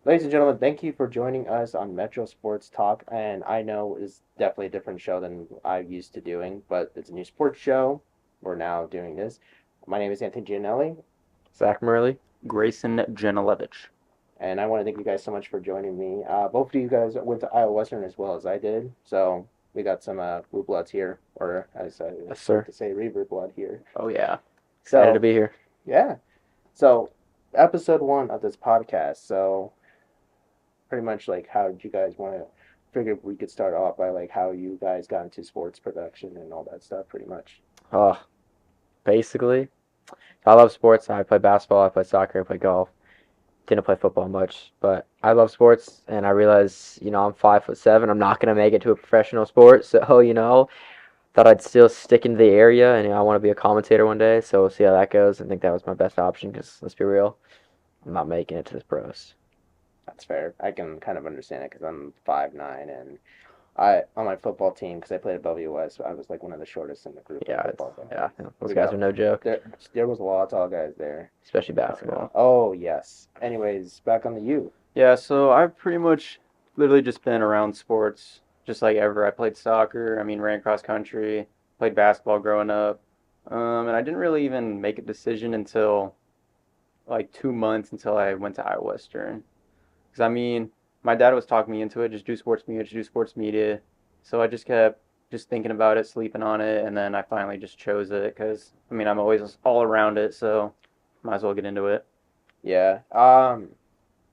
Ladies and gentlemen, thank you for joining us on Metro Sports Talk. And I know it's definitely a different show than I'm used to doing, but it's a new sports show. We're now doing this. My name is Anthony Gianelli, Zach Murley. Grayson Janilevich. and I want to thank you guys so much for joining me. Both of you guys went to Iowa Western as well as I did, so we got some blue bloods here, or as I Yes, like sir. to say, Reaver blood here. Oh yeah. Excited to So, be here. yeah. So, episode one of this podcast. So, pretty much like how did you guys want to figure we could start off by like how you guys got into sports production and all that stuff pretty much. Uh, Basically, I love sports. I play basketball, I play soccer, I play golf. Didn't play football much, but I love sports, and I realize, I'm 5'7". I'm not gonna make it to a professional sport, so thought I'd still stick into the area, and I want to be a commentator one day. So we'll see how that goes. I think that was my best option because let's be real, I'm not making it to the pros. That's fair. I can kind of understand it because I'm 5'9" and I on my football team because I played at WS. I was like one of the shortest in the group of Yeah, football yeah, guys. those We guys are got no joke, there. There was a lot of tall guys there. especially Oh yeah. basketball. Oh yes. Anyways, back on the U. Yeah, so I've pretty much literally just been around sports just like ever. I played soccer, ran cross country, played basketball growing up. And I didn't really even make a decision until like 2 months until I went to Iowa Western. Because my dad was talking me into it, just do sports media, just do sports media. So I just kept just thinking about it, sleeping on it, and then I finally just chose it because I'm always all around it, so might as well get into it. Yeah.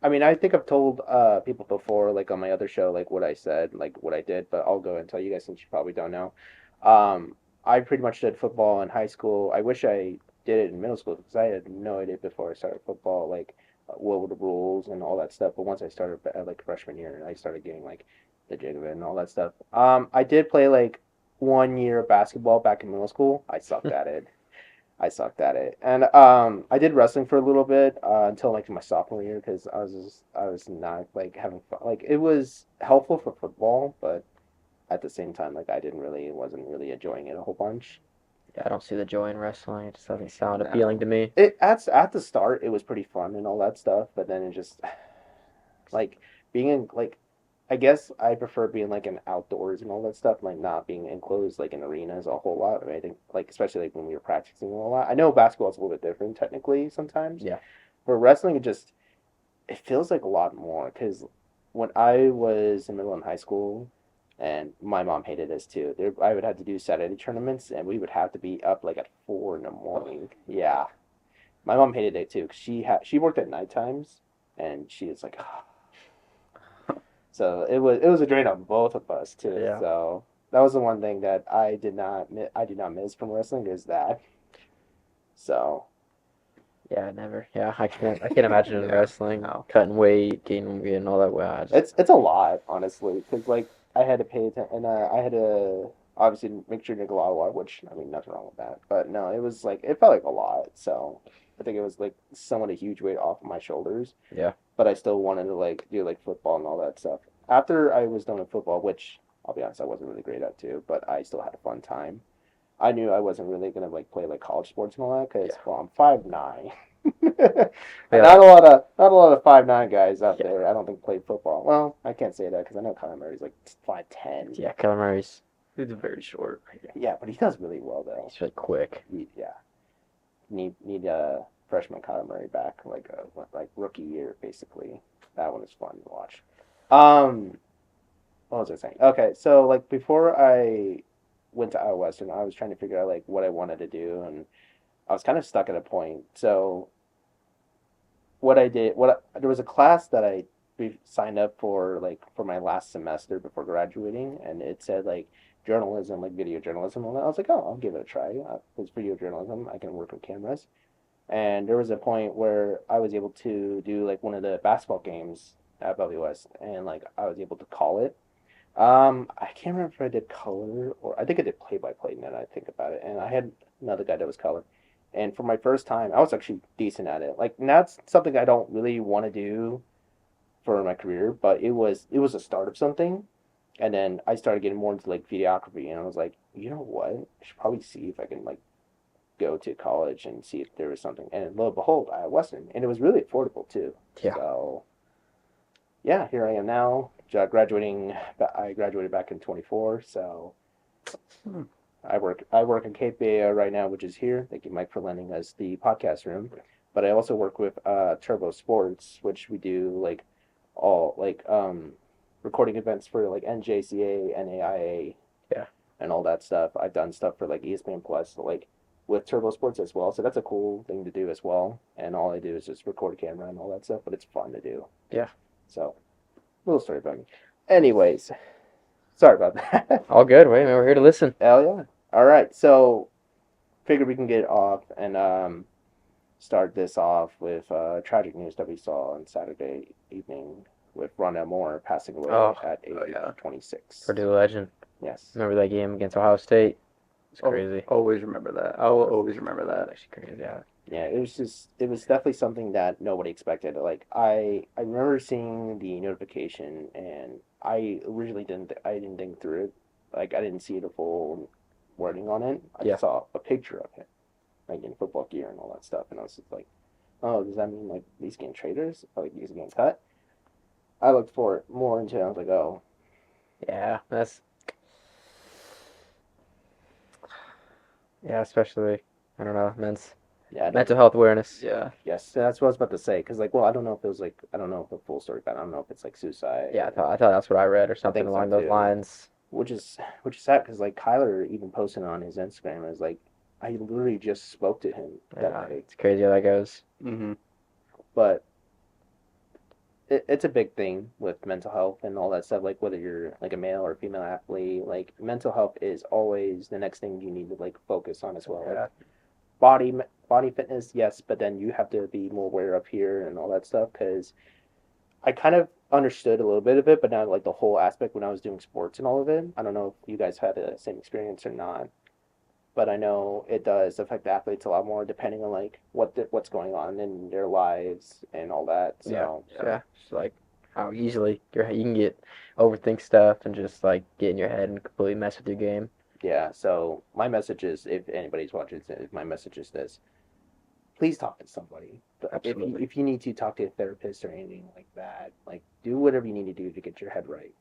I think I've told people before, like on my other show, like what I said, like what I did, but I'll go and tell you guys since you probably don't know. I pretty much did football in high school. I wish I did it in middle school because I had no idea before I started football, like what were the rules and all that stuff. But once I started at like freshman year, I started getting like the jig of it and all that stuff. I did play like 1 year of basketball back in middle school. I sucked at it. And I did wrestling for a little bit until like my sophomore year because I was not like having fun. Like it was helpful for football, but at the same time, like I didn't really wasn't really enjoying it a whole bunch. Yeah, I don't see the joy in wrestling. It just doesn't sound appealing No. to me. It at the start it was pretty fun and all that stuff, but then it just like being in like I guess I prefer being like in outdoors and all that stuff, like not being enclosed like in arenas a whole lot. I mean, I think like especially like when we were practicing a lot. I know basketball's a little bit different technically sometimes, Yeah. but wrestling it feels like a lot more because when I was in middle and high school, and my mom hated this too. I would have to do Saturday tournaments, and we would have to be up like at 4 in the morning. Yeah, my mom hated it too because she worked at night times, and she was like, so it was a drain on both of us too. Yeah. So that was the one thing that I did not miss from wrestling is that. So Yeah, never. Yeah, I can't imagine in Yeah. wrestling No. cutting weight, gaining weight, and all that. Wow, it's a lot honestly because like I had to pay attention and I had to obviously make sure to drink a lot of water, which I mean nothing wrong with that. But no, it was like it felt like a lot. So I think it was like somewhat a huge weight off of my shoulders. yeah. But I still wanted to like do like football and all that stuff. After I was done with football, which I'll be honest, I wasn't really great at too, but I still had a fun time. I knew I wasn't really gonna like play like college sports and all that because Yeah. well I'm 5'9". Yeah. Not a lot of 5'9" guys out Yeah. there. I don't think played football. Well, I can't say that because I know Kyler Murray's like 5'10". Yeah. Kyler Murray's It's very short. Yeah, but he does really well though. he's really quick. Yeah, need a freshman Kyler Murray back like rookie year basically. That one is fun to watch. Um, what was I saying? Okay, so like before I went to Iowa Western, I was trying to figure out like what I wanted to do, and I was kind of stuck at a point. So there was a class that I signed up for like for my last semester before graduating, and it said like journalism, like video journalism, and I was like, oh, I'll give it a try. It's video journalism. I can work with cameras. And there was a point where I was able to do like one of the basketball games at WS, and like I was able to call it. I can't remember if I did color or I think I did play by play now that I think about it. And I had another guy that was color. And for my first time, I was actually decent at it. Like that's something I don't really want to do for my career, but it was a start of something. And then I started getting more into like videography, and I was like, you know what? I should probably see if I can like go to college and see if there was something. And lo and behold, I had Western, and it was really affordable too. Yeah. So yeah, here I am now, graduating. I graduated back in 24, so Hmm. I work in Cape Bay right now, which is here. Thank you, Mike, for lending us the podcast room. But I also work with Turbo Sports, which we do like all recording events for like NJCA, NAIA, Yeah. and all that stuff. I've done stuff for like ESPN Plus, like with Turbo Sports as well. So that's a cool thing to do as well. And all I do is just record camera and all that stuff, but it's fun to do. Yeah. So, little story about me. Anyways, sorry about that. All good. Wait, man, we're here to listen. Hell yeah. All right. So, figured we can get it off and start this off with tragic news that we saw on Saturday evening with Rondell Moore passing away Oh, at age yeah. 26. Purdue legend. Yes. Remember that game against Ohio State? It's Oh, crazy. always remember that. I will always remember That's that. actually crazy. Yeah. Yeah, it was definitely something that nobody expected. Like I remember seeing the notification and I originally I didn't think through it. Like I didn't see the full wording on it. I Yeah. just saw a picture of it, like in football gear and all that stuff, and I was just like, oh, does that mean like these getting traders? Or, like these getting cut? I looked for it more into it. I was like, oh, Yeah. That's. Yeah, especially. I don't know. yeah, Mental health awareness. Yeah. yes, that's what I was about to say. Cause like, well, I don't know if it was like, I don't know if the full story, but I don't know if it's like suicide. Yeah, I thought that's what I read or something think so, along those too. lines. Which is sad because like Kyler even posted on his Instagram as like I literally just spoke to him that Yeah, day, it's crazy how that goes. Mm-hmm. but it's a big thing with mental health and all that stuff. Like whether you're like a male or female athlete, like mental health is always the next thing you need to like focus on as well. Yeah. Like body fitness, yes, but then you have to be more aware of here and all that stuff because I kind of understood a little bit of it, but not like the whole aspect when I was doing sports and all of it. I don't know if you guys had the same experience or not, but I know it does affect athletes a lot more depending on like what's going on in their lives and all that. So Yeah. It's like how easily you can get overthink stuff and just like get in your head and completely mess with your game. yeah, so my message is if anybody's watching this, my message is this: please talk to somebody. But Absolutely. if you need to talk to a therapist or anything like that, like do whatever you need to do to get your head right,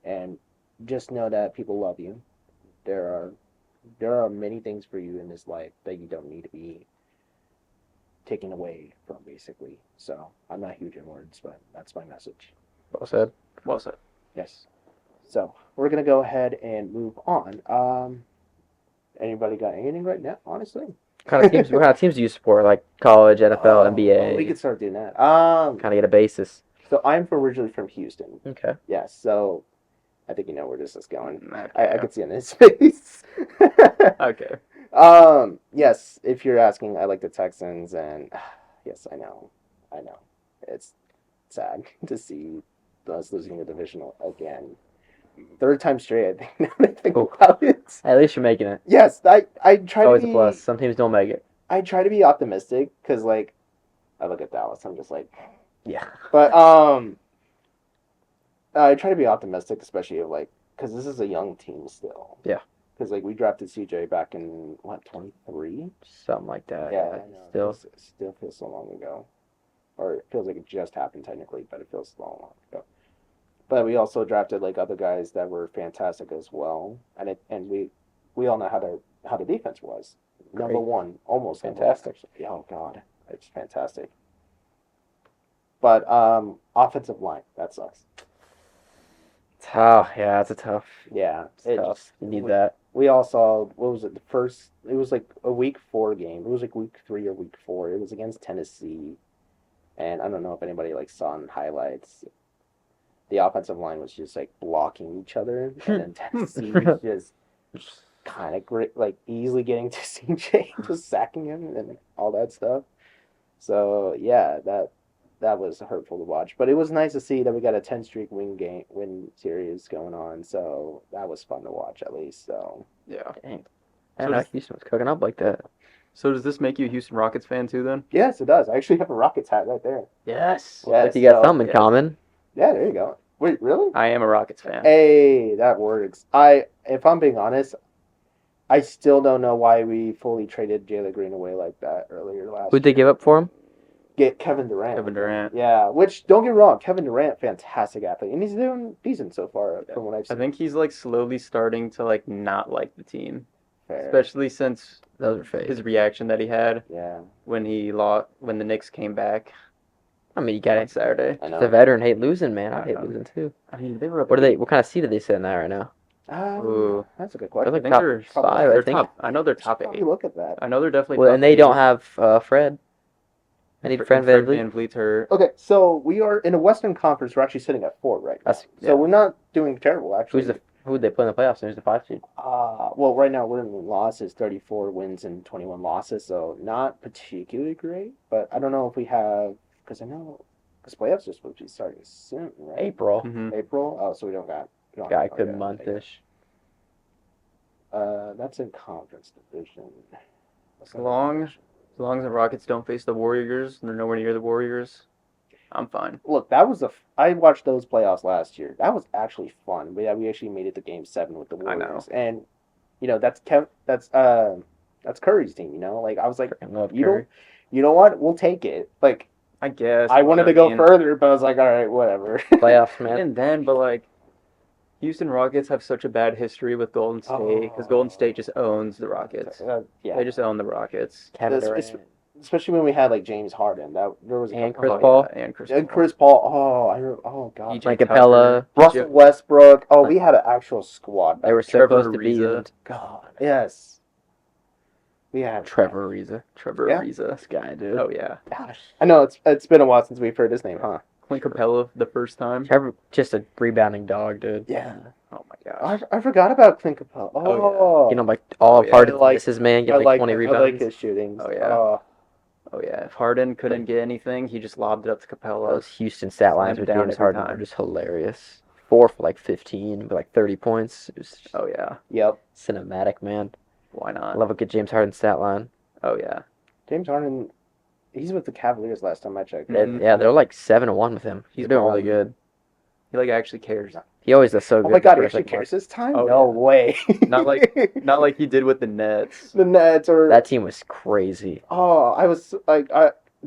and just know that people love you. There are there are many things for you in this life that you don't need to be taken away from, basically. So I'm not huge in words, but that's my message. Well said. Well said. Yes. So we're gonna go ahead and move on. Anybody got anything right now? Honestly, What kind of teams do you support? Like college, NFL, Oh, we NBA? could start doing that. Kind of get a basis. So I'm originally from Houston. Okay. Yes. So I think you know where this is going. I Okay. could see in his face. Okay. Yes. If you're asking, I like the Texans, and yes, I know. It's sad to see us losing the divisional again. Third time straight, I think. Now that I think Oh. about it. Hey, at least you're making it. Yes, I try It's always to a be. plus. Some teams don't make it. I try to be optimistic because, like, I look at Dallas, I'm just like, Yeah. but I try to be optimistic, especially of like, because this is a young team still. Yeah. Because like we drafted CJ back in what 23. Something like that. Yeah, I know. Still. It still feels so long ago, or it feels like it just happened technically, but it feels long ago. But we also drafted like other guys that were fantastic as well, and we all know how the defense was. Number Great. one, almost Fantastic. Number one. Oh God, it's fantastic. But offensive line that sucks. Oh, yeah, it's a tough. Yeah, It's tough. You need that. We all saw what was it? The first. It was like a week 4 game. It was like week 3 or week 4. It was against Tennessee, and I don't know if anybody like saw in highlights. The offensive line was just like blocking each other, and then Tennessee was just kind of great, like easily getting to CJ, just sacking him and all that stuff. So yeah, that was hurtful to watch, but it was nice to see that we got a 10 streak win series going on. So that was fun to watch at least. So Yeah. Dang. I So don't know does- Houston was cooking up like that. So does this make you a Houston Rockets fan too then? yes, it does. I actually have a Rockets hat right there. Yes. Yes, Like you got so- something in yeah. common. Yeah, there you go. Wait, really? I am a Rockets fan. Hey, that works. If I'm being honest, I still don't know why we fully traded Jalen Green away like that earlier last Who'd they year. give up for him? get Kevin Durant. Kevin Durant. Yeah, which don't get me wrong, Kevin Durant, fantastic athlete, and he's doing decent so far from what I've I seen. think he's like slowly starting to like not like the team, Fair. especially since Those are fake. his reaction that he had Yeah, when he lost when the Knicks came back I mean, you got on it. Saturday. I The know. veteran hate losing, man. I I hate know. losing too. I mean, they were up. What are at they? eight. What kind of seed are they sitting at right now? Ooh. That's a good They're question. I like think top they're Probably five, they're I think. top. I know they're Should top probably 8. look at that. I know they're definitely. Well, top and they 8. don't have Fred. I need Fred Fred VanVleet. VanVleet's hurt. Okay, so we are in a Western Conference. We're actually sitting at 4 right now. That's- So yeah. we're not doing terrible, actually. Who would they play in the playoffs? Who's the 5 seed? Well, right now we're in losses, 34 wins and 21 losses, so not particularly great. But I don't know if we have, because playoffs are supposed to be starting soon, right? April. Mm-hmm. April. Oh, so we don't got. Guy could month-ish. That's in conference division. As long as the Rockets don't face the Warriors, and they're nowhere near the Warriors, I'm fine. Look, that was I watched those playoffs last year. That was actually fun. We actually made it to Game 7 with the I know. Warriors, and that's Curry's team. Like I was like, Freaking love you Curry. don't, you know what? We'll take it. Like I guess. I wanted to go mean, further, but I was like, all right, whatever. Playoffs, man. Even then, but like, Houston Rockets have such a bad history with Golden State because Golden State just owns the Rockets. Yeah, They just own the Rockets. Kevin It's- Durant. especially when we had like James Harden. There was a And couple- Chris Paul. Yeah, and Chris And Paul. Chris Paul. Oh god. DJ Mike Tucker, Capella. Russell Westbrook. Oh, we had an actual squad. They were so Trevor close to being Ariza. God. Yes. We had Trevor Ariza. Trevor Yeah. Ariza. This guy, dude. Oh yeah. Gosh. I know it's been a while since we've heard his name, huh? Clint Capella the first time. Trevor, just a rebounding dog, dude. Yeah. Oh my gosh. I forgot about Clint Capella. Oh, You know, like all Oh, of yeah. Harden's I like- misses, man. Get I like like 20 I rebounds. like his shootings. Oh, yeah. Oh yeah. If Harden couldn't get anything, he just lobbed it up to Capella. Those Houston stat Slam lines it with down James every Harden time. are just hilarious. 4 for like 15, but like 30 points. It was just Oh yeah. Yep. cinematic, man. Why I not? love a good James Harden stat line. Oh yeah. James Harden, he's with the Cavaliers last time I checked. Mhm. Yeah, they're like 7-1 with him. He's He's doing really balling. good. He like actually cares. He always does so good. Oh my god, he for, actually like, cares this time? Oh, No yeah. way. Not like he did with the Nets. the Nets or That team was crazy. Oh, I was like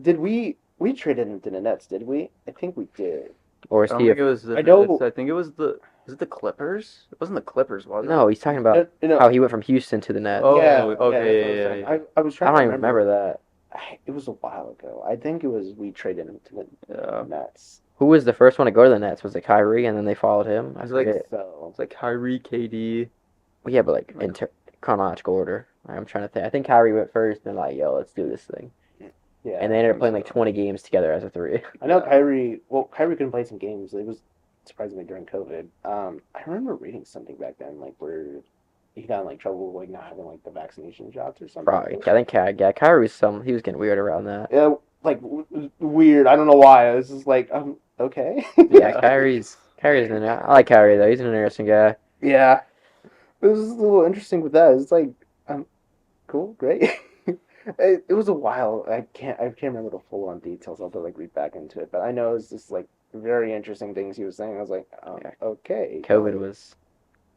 did we traded into the Nets, did we? I think we did. Or I is don't he? think it was the I know- Nets. I think it was the. Was it the Clippers? It wasn't the Clippers, was it? No, he's talking about No, how he went from Houston to the Nets. Oh, yeah, okay, that's what I'm yeah. saying. I was I trying don't to even remember that. It was a while ago. I think it was we traded into the Yeah. Nets. Who was the first one to go to the Nets? Was it Kyrie, and then they followed him? I It was like- forget. So It's like Kyrie, KD. Well, yeah, but like in chronological order. I'm trying to think. I think Kyrie went first, and like, yo, let's do this thing. yeah. And they ended up playing like 20 games together as a 3. I know Yeah. Kyrie couldn't play some games. It was surprisingly during COVID. I remember reading something back then, like where he got in like trouble like not having like the vaccination shots or something. Probably. I think Kyrie was he was getting weird around that. Yeah, like weird. I don't know why. It was just like okay. Yeah, Kyrie's I like Kyrie though. He's an interesting guy. Yeah. It was a little interesting with that. It's like, cool, great. It was a while. I can't remember the full on details. I'll have to like read back into it. But I know it's just like very interesting things he was saying. I was like, Yeah. okay. COVID was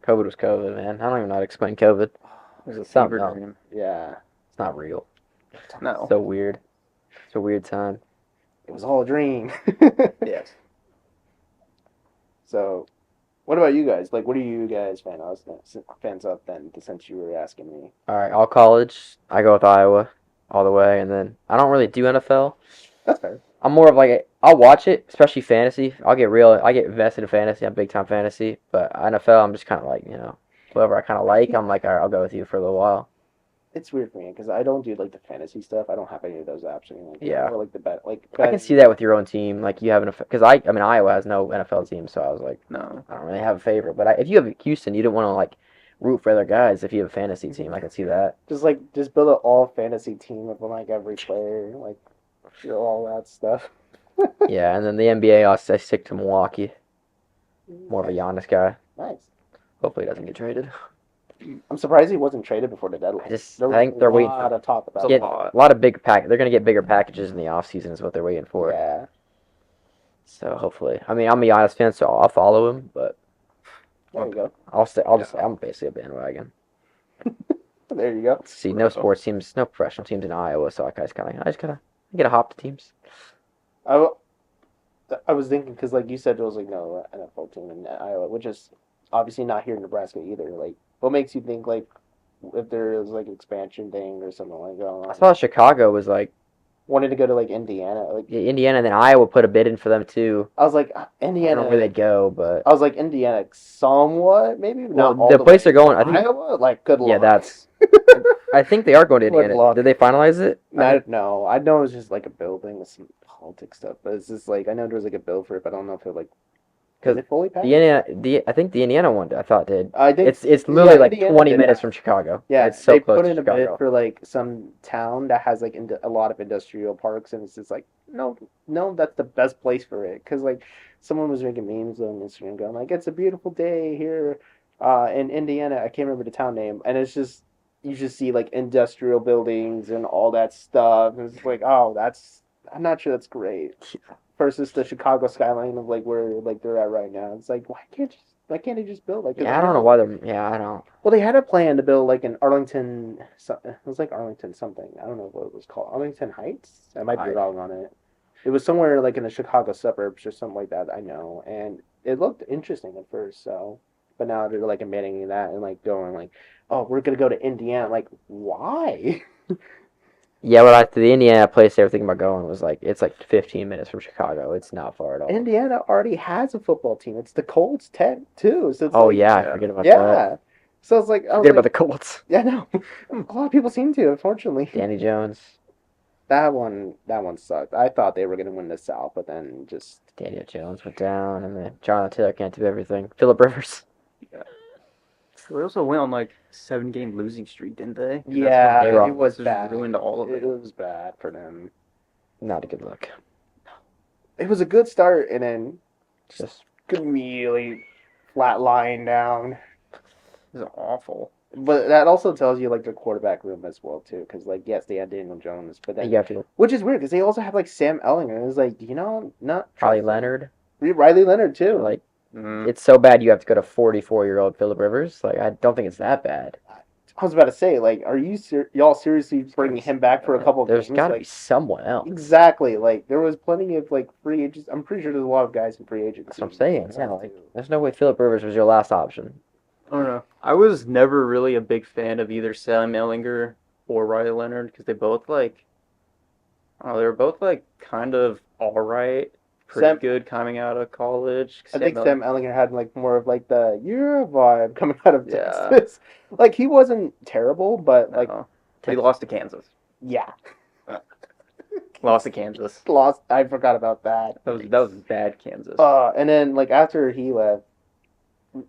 COVID, man. I don't even know how to explain COVID. It was a Something fever else. dream. Yeah. It's not real. No. So weird. It's a weird time. It was all a dream. Yes. So, what about you guys? Like, what are you guys fans of then? Since you were asking me. All right, all college. I go with Iowa all the way, and then I don't really do NFL. That's fair. I'm more of like I'll watch it, especially fantasy. I get invested in fantasy. I'm big time fantasy, but NFL, I'm just kind of like whoever I kind of like. I'm like, all right, I'll go with you for a little while. It's weird for me because I don't do like the fantasy stuff. I don't have any of those apps anymore. Yeah. Or like the bet. Like I can see that with your own team, like you have an because I mean Iowa has no NFL team, so I was like, No. I don't really have a favorite. But if you have Houston, you don't want to like root for other guys. If you have a fantasy team, I can see that. just build an all fantasy team of like every player, like all that stuff. Yeah, and then the NBA, I stick to Milwaukee. More of a Giannis guy. Nice. Hopefully, he doesn't get traded. I'm surprised he wasn't traded before the deadline. I think they're waiting a for lot of talk about. get that. a lot of big pack. They're gonna get bigger packages in the offseason is what they're waiting for. Yeah. So hopefully, I mean, I'm a Giannis fan, so I'll follow him. But There you go. I'm basically a bandwagon. There you go. See, no sports teams, no professional teams in Iowa, so I just gotta Get a hop to teams. I, w- I was thinking because like you said, there was like no NFL team in Iowa, which is obviously not here in Nebraska either. Like, what makes you think like if there is like an expansion thing or something like going I on? saw Chicago was like Wanted to go to like Indiana. Like, Indiana, and then Iowa put a bid in for them too. I was like I don't know where Indiana. they'd go, but I was like Indiana, somewhat maybe well, not all the the place way. they're going, I think, Iowa, like good yeah, luck. I think they are going to Good Indiana. luck. Did they finalize it? I don't know. I know it's just like a building with some politics stuff, but it's just like I know there was like a bill for it, but I don't know if it like did Because it fully pass? I think the Indiana one I thought did. I think It's literally like Indiana 20 did minutes pass. from Chicago. Yeah, It's so they close put to in a bid Chicago. for like some town that has like a lot of industrial parks, and it's just like no, no, that's the best place for it because like someone was making memes on Instagram going like it's a beautiful day here in Indiana. I can't remember the town name, and it's just you just see like industrial buildings and all that stuff, and it's like oh that's I'm not sure that's great versus the Chicago skyline of like where like they're at right now. It's like why can't they just build like? Cause Yeah, I I don't know know why they're. Yeah, I don't. well, they had a plan to build like an Arlington. It was like Arlington something. I don't know what it was called. Arlington Heights. I might be I, wrong on it. It was somewhere like in the Chicago suburbs or something like that. I know, and it looked interesting at first. So, but now they're like abandoning that and like going like, oh, we're gonna go to Indiana. Like, why? yeah, but the Indiana place they were thinking about going was like it's like 15 minutes from Chicago. It's not far at all. Indiana already has a football team. It's the Colts 10 too. So it's Oh like, yeah, I Yeah. forget about that. yeah. So it's like I was Forget about like, the Colts. yeah, no. A lot of people seem to, unfortunately. Danny Jones. That one sucked. I thought they were gonna win the South, but then just Daniel Jones went down, and then Jonathan Taylor can't do everything. Philip Rivers. They also went on like 7-game losing streak, didn't they? And yeah, They were it was just bad. ruined all of It it. was bad for them. Not a good look. It was a good start, and then Just immediately flat lying down. It was awful. But that also tells you like the quarterback room as well too, because like yes, they had Daniel Jones, but then you have to which is weird because they also have like Sam Ellinger. It was like not Riley trust him. Leonard. Riley Leonard too. Like Mm. it's so bad you have to go to 44-year-old Philip Rivers. Like I don't think it's that bad. I was about to say like, are you y'all seriously bringing him back for a couple of There's games? got to Like be someone else. exactly. Like there was plenty of like free agents. I'm pretty sure there's a lot of guys in free agency. That's what I'm saying. Yeah, like there's no way Philip Rivers was your last option. I don't know. I was never really a big fan of either Sam Ellinger or Riley Leonard because they both like, oh, they were both like kind of all right, pretty Sam- good coming out of college. I think Sam Ellinger had like more of like the year vibe coming out of Yeah. Texas. Like he wasn't terrible, but like No. He lost to Kansas. yeah, Lost to Kansas. lost. I forgot about that. That was bad Kansas. And then like after he left,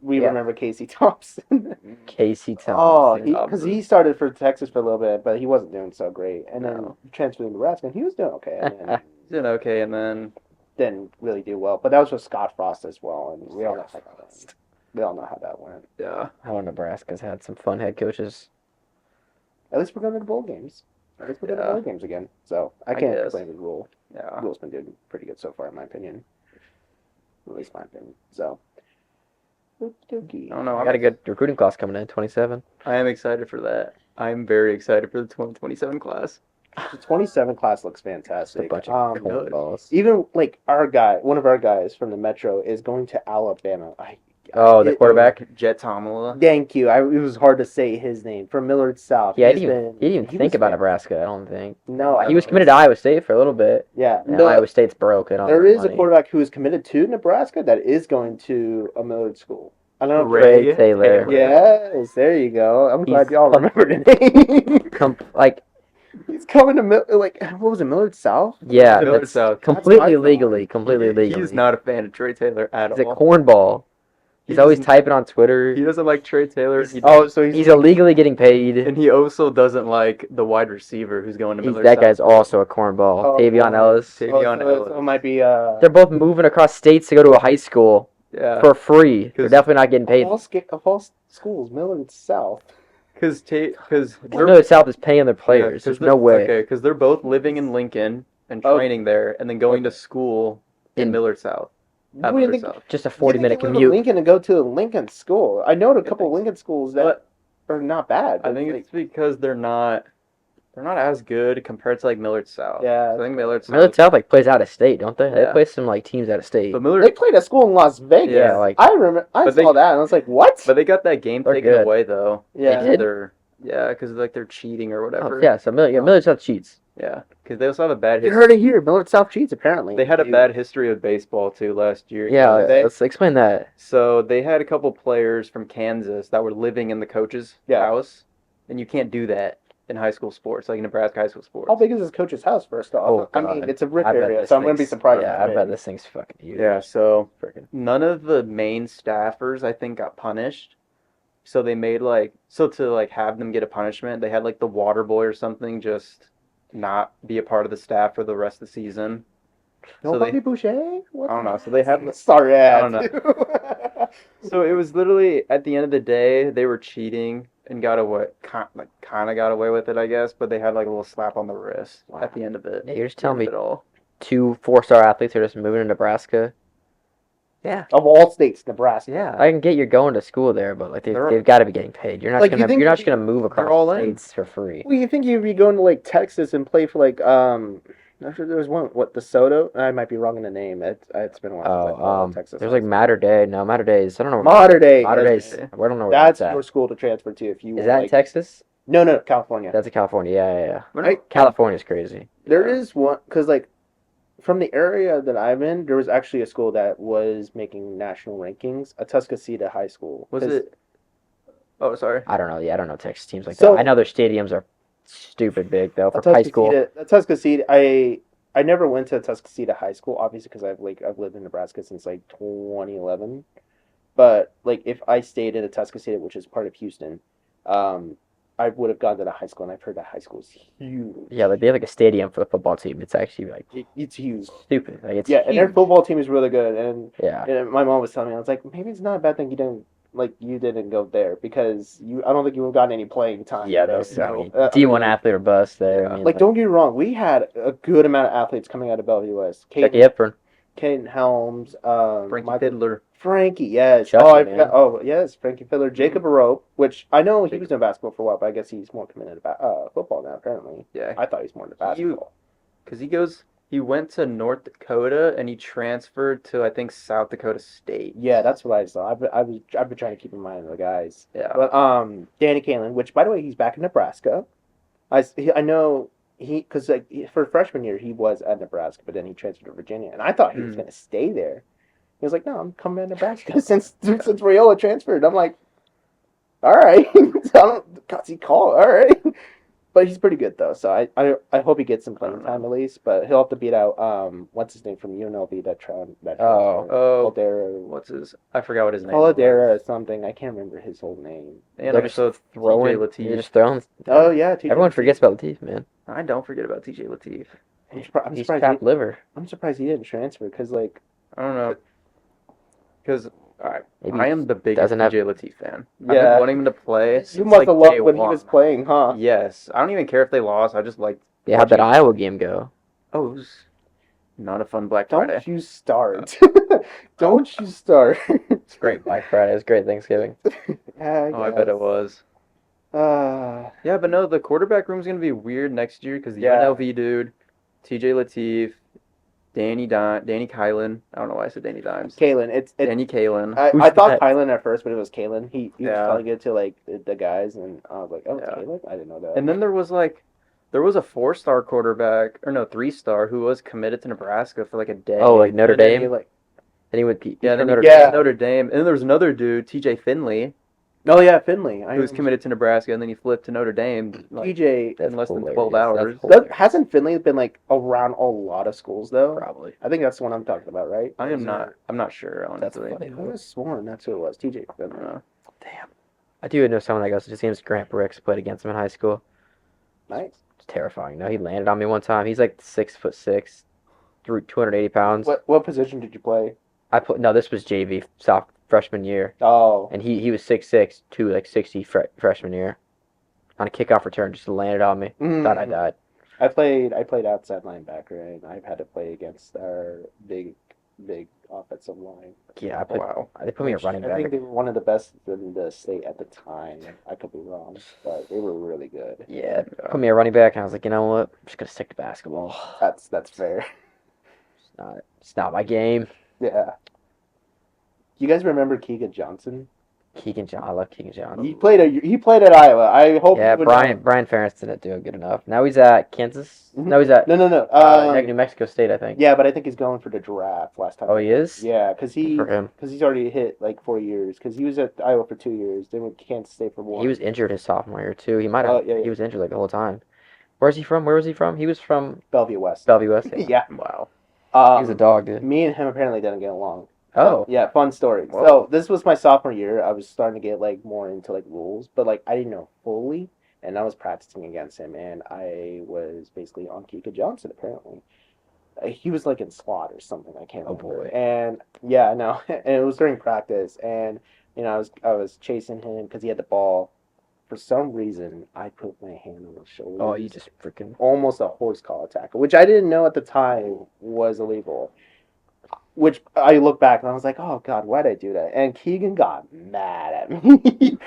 we Yeah. remember Casey Thompson. Casey Oh, Thompson. because he started for Texas for a little bit, but he wasn't doing so great. And then No. transferred to Nebraska, and he was doing okay. And then He's doing okay, and then didn't really do well. But that was with Scott Frost as well, and we all know how that went. We all know how that went. yeah, Oh, Nebraska's had some fun head coaches. At least we're going to the bowl games. At least we're going to Yeah. bowl games again. So I I can't guess. complain with Rule. yeah. Rule's been doing pretty good so far, in my opinion. At least my opinion. So. Okey-dokey. I don't know. I got a good recruiting class coming in, 27. I am excited for that. I am very excited for the 2027 class. The 27 class looks Just a fantastic. bunch of cornballs. Even like one of our guys from the Metro is going to Alabama. Oh, the quarterback. Jet Tomala. Thank you. It was hard to say his name from Millard South. Yeah, He's he didn't even he think was about fan- Nebraska. I don't think No, he was committed to Iowa State for a little bit. Yeah, And no, Iowa State's broke. They don't have there is a money. quarterback who is committed to Nebraska that is going to a Millard school. I don't know. Ray Taylor. Yes, there you go. I'm glad He's y'all com- remember the name. Like, He's coming to what was it, Millard South? yeah, Millard that's South. completely That's my fault. legally. Completely legally. He's not a fan of Trey Taylor at He's a all. cornball. He's always doesn't- typing on Twitter. He doesn't like Trey Taylor. Oh, so He's illegally getting paid. And he also doesn't like the wide receiver who's going to Millard That South. guy's also a cornball. Oh, Tavion boy. Ellis. Tavion so Ellis. it might be They're both moving across states to go to a high school Yeah, for free. They're 'Cause- definitely not getting paid. of all schools, Millard South. because No, South is paying their players. There's no way. Okay, because they're both living in Lincoln and Oh. training there, and then going to school in In- Millard South. You At wouldn't Millard think- South. Just a you think 40-minute they live in commute. Lincoln and go to a Lincoln school. I know a couple of thanks. Lincoln schools that are not bad. I but, think like, it's because they're not they're not as good compared to like Millard South. Yeah, I think Millard South. Millard South like plays out of state, don't they? They Yeah. play some like teams out of state. But they Millard, played a school in Las Vegas. Yeah, like I remember, I But saw they- that and I was like, what? but they got that game They're taken good. away though. Yeah. did? Because like they're cheating or whatever. oh, yeah, so Millard South cheats. Yeah, because they also have a bad You history. heard it here. Millard South cheats apparently. They had a Dude. bad history with baseball too last year. Yeah, they- let's explain that. So they had a couple players from Kansas that were living in the coach's Yeah. house, and you can't do that in high school sports, like in Nebraska high school sports. How big is this coach's house? First off, Oh, I mean, God. it's a rich I bet area, this so I'm gonna be thing's- surprised. Yeah, if I it's bet big. this thing's fucking huge. Yeah, so Freaking. none of the main staffers I think got punished. So they made to have them get a punishment, they had like the water boy or something just not be a part of the staff for the rest of the season. So Nobody they, Boucher? What? I don't know. So they had Sorry, I ass. don't so it was literally at the end of the day they were cheating and got away kind of got away with it, I guess, but they had like a little slap on the wrist at the end of it. Yeah, you're just telling me It all. 2 4-star athletes are just moving to Nebraska. Yeah. Of all states, Nebraska. Yeah. I can get you're going to school there, but like They're- they've got to be getting paid. You're not Like, you gonna think you're not you- just gonna move across all in. states for free. Well, you think you'd be going to like Texas and play for like I'm sure there was one DeSoto. I might be wrong in the name. It's been a while since I followed Texas. There's like Mater Day. No, Mater Day is I don't know. Mater Day. Mater Yes. Day's. I don't know where That's that's your at. school to transfer to if you. Is that in like, Texas? No, California. That's in California. Yeah. Right? California's crazy. There Yeah. is one because like from the area that I'm in, there was actually a school that was making national rankings. A Tuscaloosa High School. Was 'Cause- it? Oh, sorry. I don't know. Yeah, I don't know Texas teams like So- that. I know their stadiums are stupid big though A for high school. Tuskegee. I never went to Tuskegee High School, obviously, because I've lived in Nebraska since like 2011. But like if I stayed in a Tuskegee, which is part of Houston, I would have gone to the high school, and I've heard that high school is huge. Yeah, like they have like a stadium for the football team. It's actually like It's huge. stupid. Like it's Yeah, and their huge. football team is really good. And, Yeah. and my mom was telling me, I was like, maybe it's not a bad thing you didn't go there because I don't think you would have gotten any playing time. Yeah, there, those you I know? mean, I D1 mean, athlete or bust there. I mean, Like, don't get me wrong, we had a good amount of athletes coming out of Bellevue West. Jackie Hepburn. Caden Helms, Frankie Michael- Fiddler. Frankie, yes. Chucky, man. Yes, Frankie Fiddler, Jacob Arope, which I know he was doing basketball for a while, but I guess he's more committed to football now. Apparently, Yeah. I thought he was more into basketball. Because he went to North Dakota and he transferred to, I think, South Dakota State. Yeah, that's what I saw. I've been trying to keep in mind the guys. Yeah. But Danny Kalin, which by the way, he's back in Nebraska. I know because like for freshman year he was at Nebraska, but then he transferred to Virginia, and I thought he was Mm. going to stay there. He was like, "No, I'm coming to Nebraska since Rayola transferred." I'm like, "All right, he called. All right." But he's pretty good though, so I hope he gets some playing time at least. But he'll have to beat out what's his name from UNLV that Oh. Poladera. I forgot what his name Poladera or something. I can't remember his whole name. And They're just also Throwing, TJ you're Latif. just throwing. Oh yeah, TJ Everyone Latif. forgets about Latif, man. I don't forget about TJ Latif. I'm He's surprised. trapped liver. I'm surprised he didn't transfer because like I don't know. Because Maybe I am the biggest doesn't have- TJ Latif fan. I've Yeah. been wanting him to play. you since, must like, have loved day when he one. was playing, huh? Yes. I don't even care if they lost. I just like. Yeah, how'd that watching- Iowa game go? Oh, it was not a fun Black Don't Friday. you start. Don't you start. It's great Black Friday. It's great Thanksgiving. Yeah, Oh, I bet it was. Uh, Yeah, but no, the quarterback room's gonna be weird next year because the Yeah. UNLV dude, TJ Latif, Danny Kylan. I don't know why I said Danny Dimes. Kalen, it's Danny Kalen. Who's I thought that? Kylan at first, but it was Kalen. He was Yeah. telling it to like the guys, and I was like, oh, it's Yeah. Kalen. I didn't know that. And then there was a 4-star quarterback, or no, 3-star who was committed to Nebraska for like a day. Oh, like Notre And then he, Dame. like, Then he would. Yeah, then Notre he Yeah. yeah. Notre Dame. And then there was another dude, TJ Finley, oh yeah, Finley. who was committed to Nebraska, and then he flipped to Notre Dame like, TJ. in less than hilarious. 12 That's hours. hilarious. Hasn't Finley been like around a lot of schools though? Probably. I think that's the one I'm talking about, right? I am not. I'm not sure. That's Honestly. funny. I could have sworn that's who it was. TJ I Finley. don't know. Damn. I do know someone that goes. His name's Grant Bricks. Played against him in high school. Nice. It's terrifying. No, he landed on me one time. He's like 6'6", 280 pounds. What position did you play? No, this was JV freshman year, Oh, and he was 6'6", 260 freshman year. On a kickoff return, just landed on me. Thought I died. I played outside linebacker, and I've had to play against our big big offensive line. Yeah, Wow. they put me a Which running I think back. they were one of the best in the state at the time. I could be wrong, but they were really good. Yeah, put me a running back, and I was like, you know what? I'm just gonna stick to basketball. That's fair. It's not my game. Yeah. You guys remember Keegan Johnson? I love Keegan Johnson. He played at Iowa. I hope Yeah, you would Brian Ferentz didn't do good enough. Now he's at Kansas. Mhm. No, he's at No. New Mexico State, I think. Yeah, but I think he's going for the draft last time. Oh, he is? Yeah, because Good for him. he's already hit like 4 years. Because he was at Iowa for 2 years. Then went to Kansas State for 1. He was injured his sophomore year too. He might have. Yeah. He was injured like the whole time. Where's he from? Where was he from? He was from Bellevue West. Bellevue West. Yeah. Wow. He was a dog, dude. Me and him apparently didn't get along. Oh. Yeah, fun story. Whoa. So this was my sophomore year. I was starting to get like more into like rules, but like I didn't know fully, and I was practicing against him, and I was basically on Kika Johnson apparently. He was like in SWAT or something. I can't Oh, remember. boy. And yeah, no, and it was during practice, and I was chasing him because he had the ball. For some reason, I put my hand on his shoulder. Oh, you just freaking. Almost a horse collar tackle, which I didn't know at the time was illegal. Which I look back and I was like, oh God, why'd I do that? And Keegan got mad at me.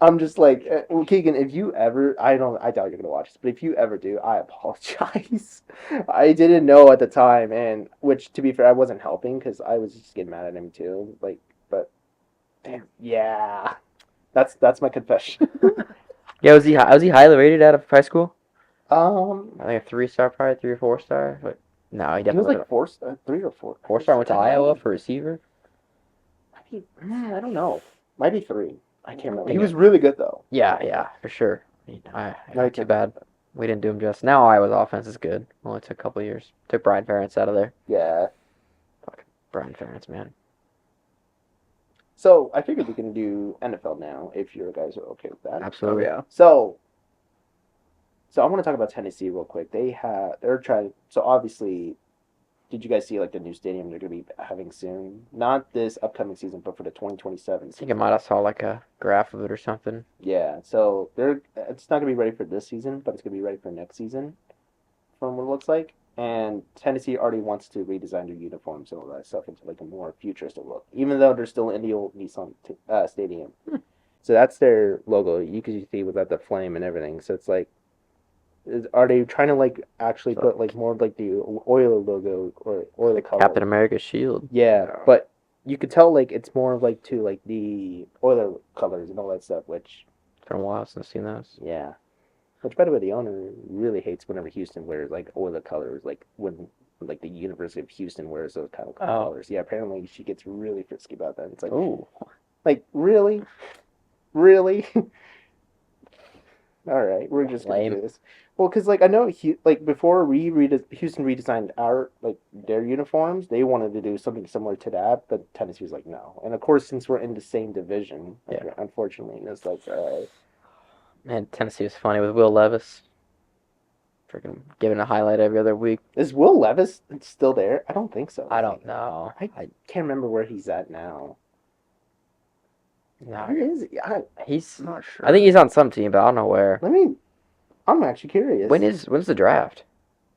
I'm just like, well, Keegan, if you ever, I doubt you're gonna watch this, but if you ever do, I apologize. I didn't know at the time, and which to be fair, I wasn't helping because I was just getting mad at him too. Like, but damn, yeah, that's my confession. Yeah, was he highly rated out of high school? Um, I think a 3-star, probably 3 or 4-star. But no, he he was definitely like 3 or 4. 4-star. Went to Iowa for receiver. I don't know. Might be 3. I can't remember. He Yeah. was really good though. Yeah, for sure. I Like too it. bad. We didn't do him justice. Now Iowa's offense is good. Only took a couple years. Took Brian Ferentz out of there. Yeah. Brian Ferentz, man. So I figured we can do NFL now if you guys are okay with that. Absolutely. Oh, yeah. So I want to talk about Tennessee real quick. They're trying. So obviously, did you guys see like the new stadium they're gonna be having soon? Not this upcoming season, but for the 2027 I think I season. might have saw like a graph of it or something. Yeah. So it's not gonna be ready for this season, but it's gonna be ready for next season, from what it looks like. And Tennessee already wants to redesign their uniforms and all that stuff into like a more futuristic look, even though they're still in the old Nissan stadium. So that's their logo. You can see without the flame and everything. So it's like, are they trying to like actually So- put like more of like the Oiler logo or Oiler color? Captain America's shield. Yeah, Yeah. but you could tell like it's more of like to like the Oiler colors and all that stuff. Which It's been a while since I've seen those. yeah. Which, by the way, the owner really hates whenever Houston wears like Oiler colors, like when like the University of Houston wears those kind of colors. Yeah, apparently she gets really frisky about that. It's like really, really. All right, we're just gonna Lame. do this. Well, because like I know like before Houston redesigned their uniforms, they wanted to do something similar to that, but Tennessee was like no. And of course, since we're in the same division, like, Yeah. unfortunately, it's like all right. Man, Tennessee was funny with Will Levis. Freaking giving a highlight every other week. Is Will Levis still there? I don't think so. I don't know. I can't remember where he's at now. No, Where is he? he's. I'm not sure. I think he's on some team, but I don't know where. I'm actually curious. When's the draft?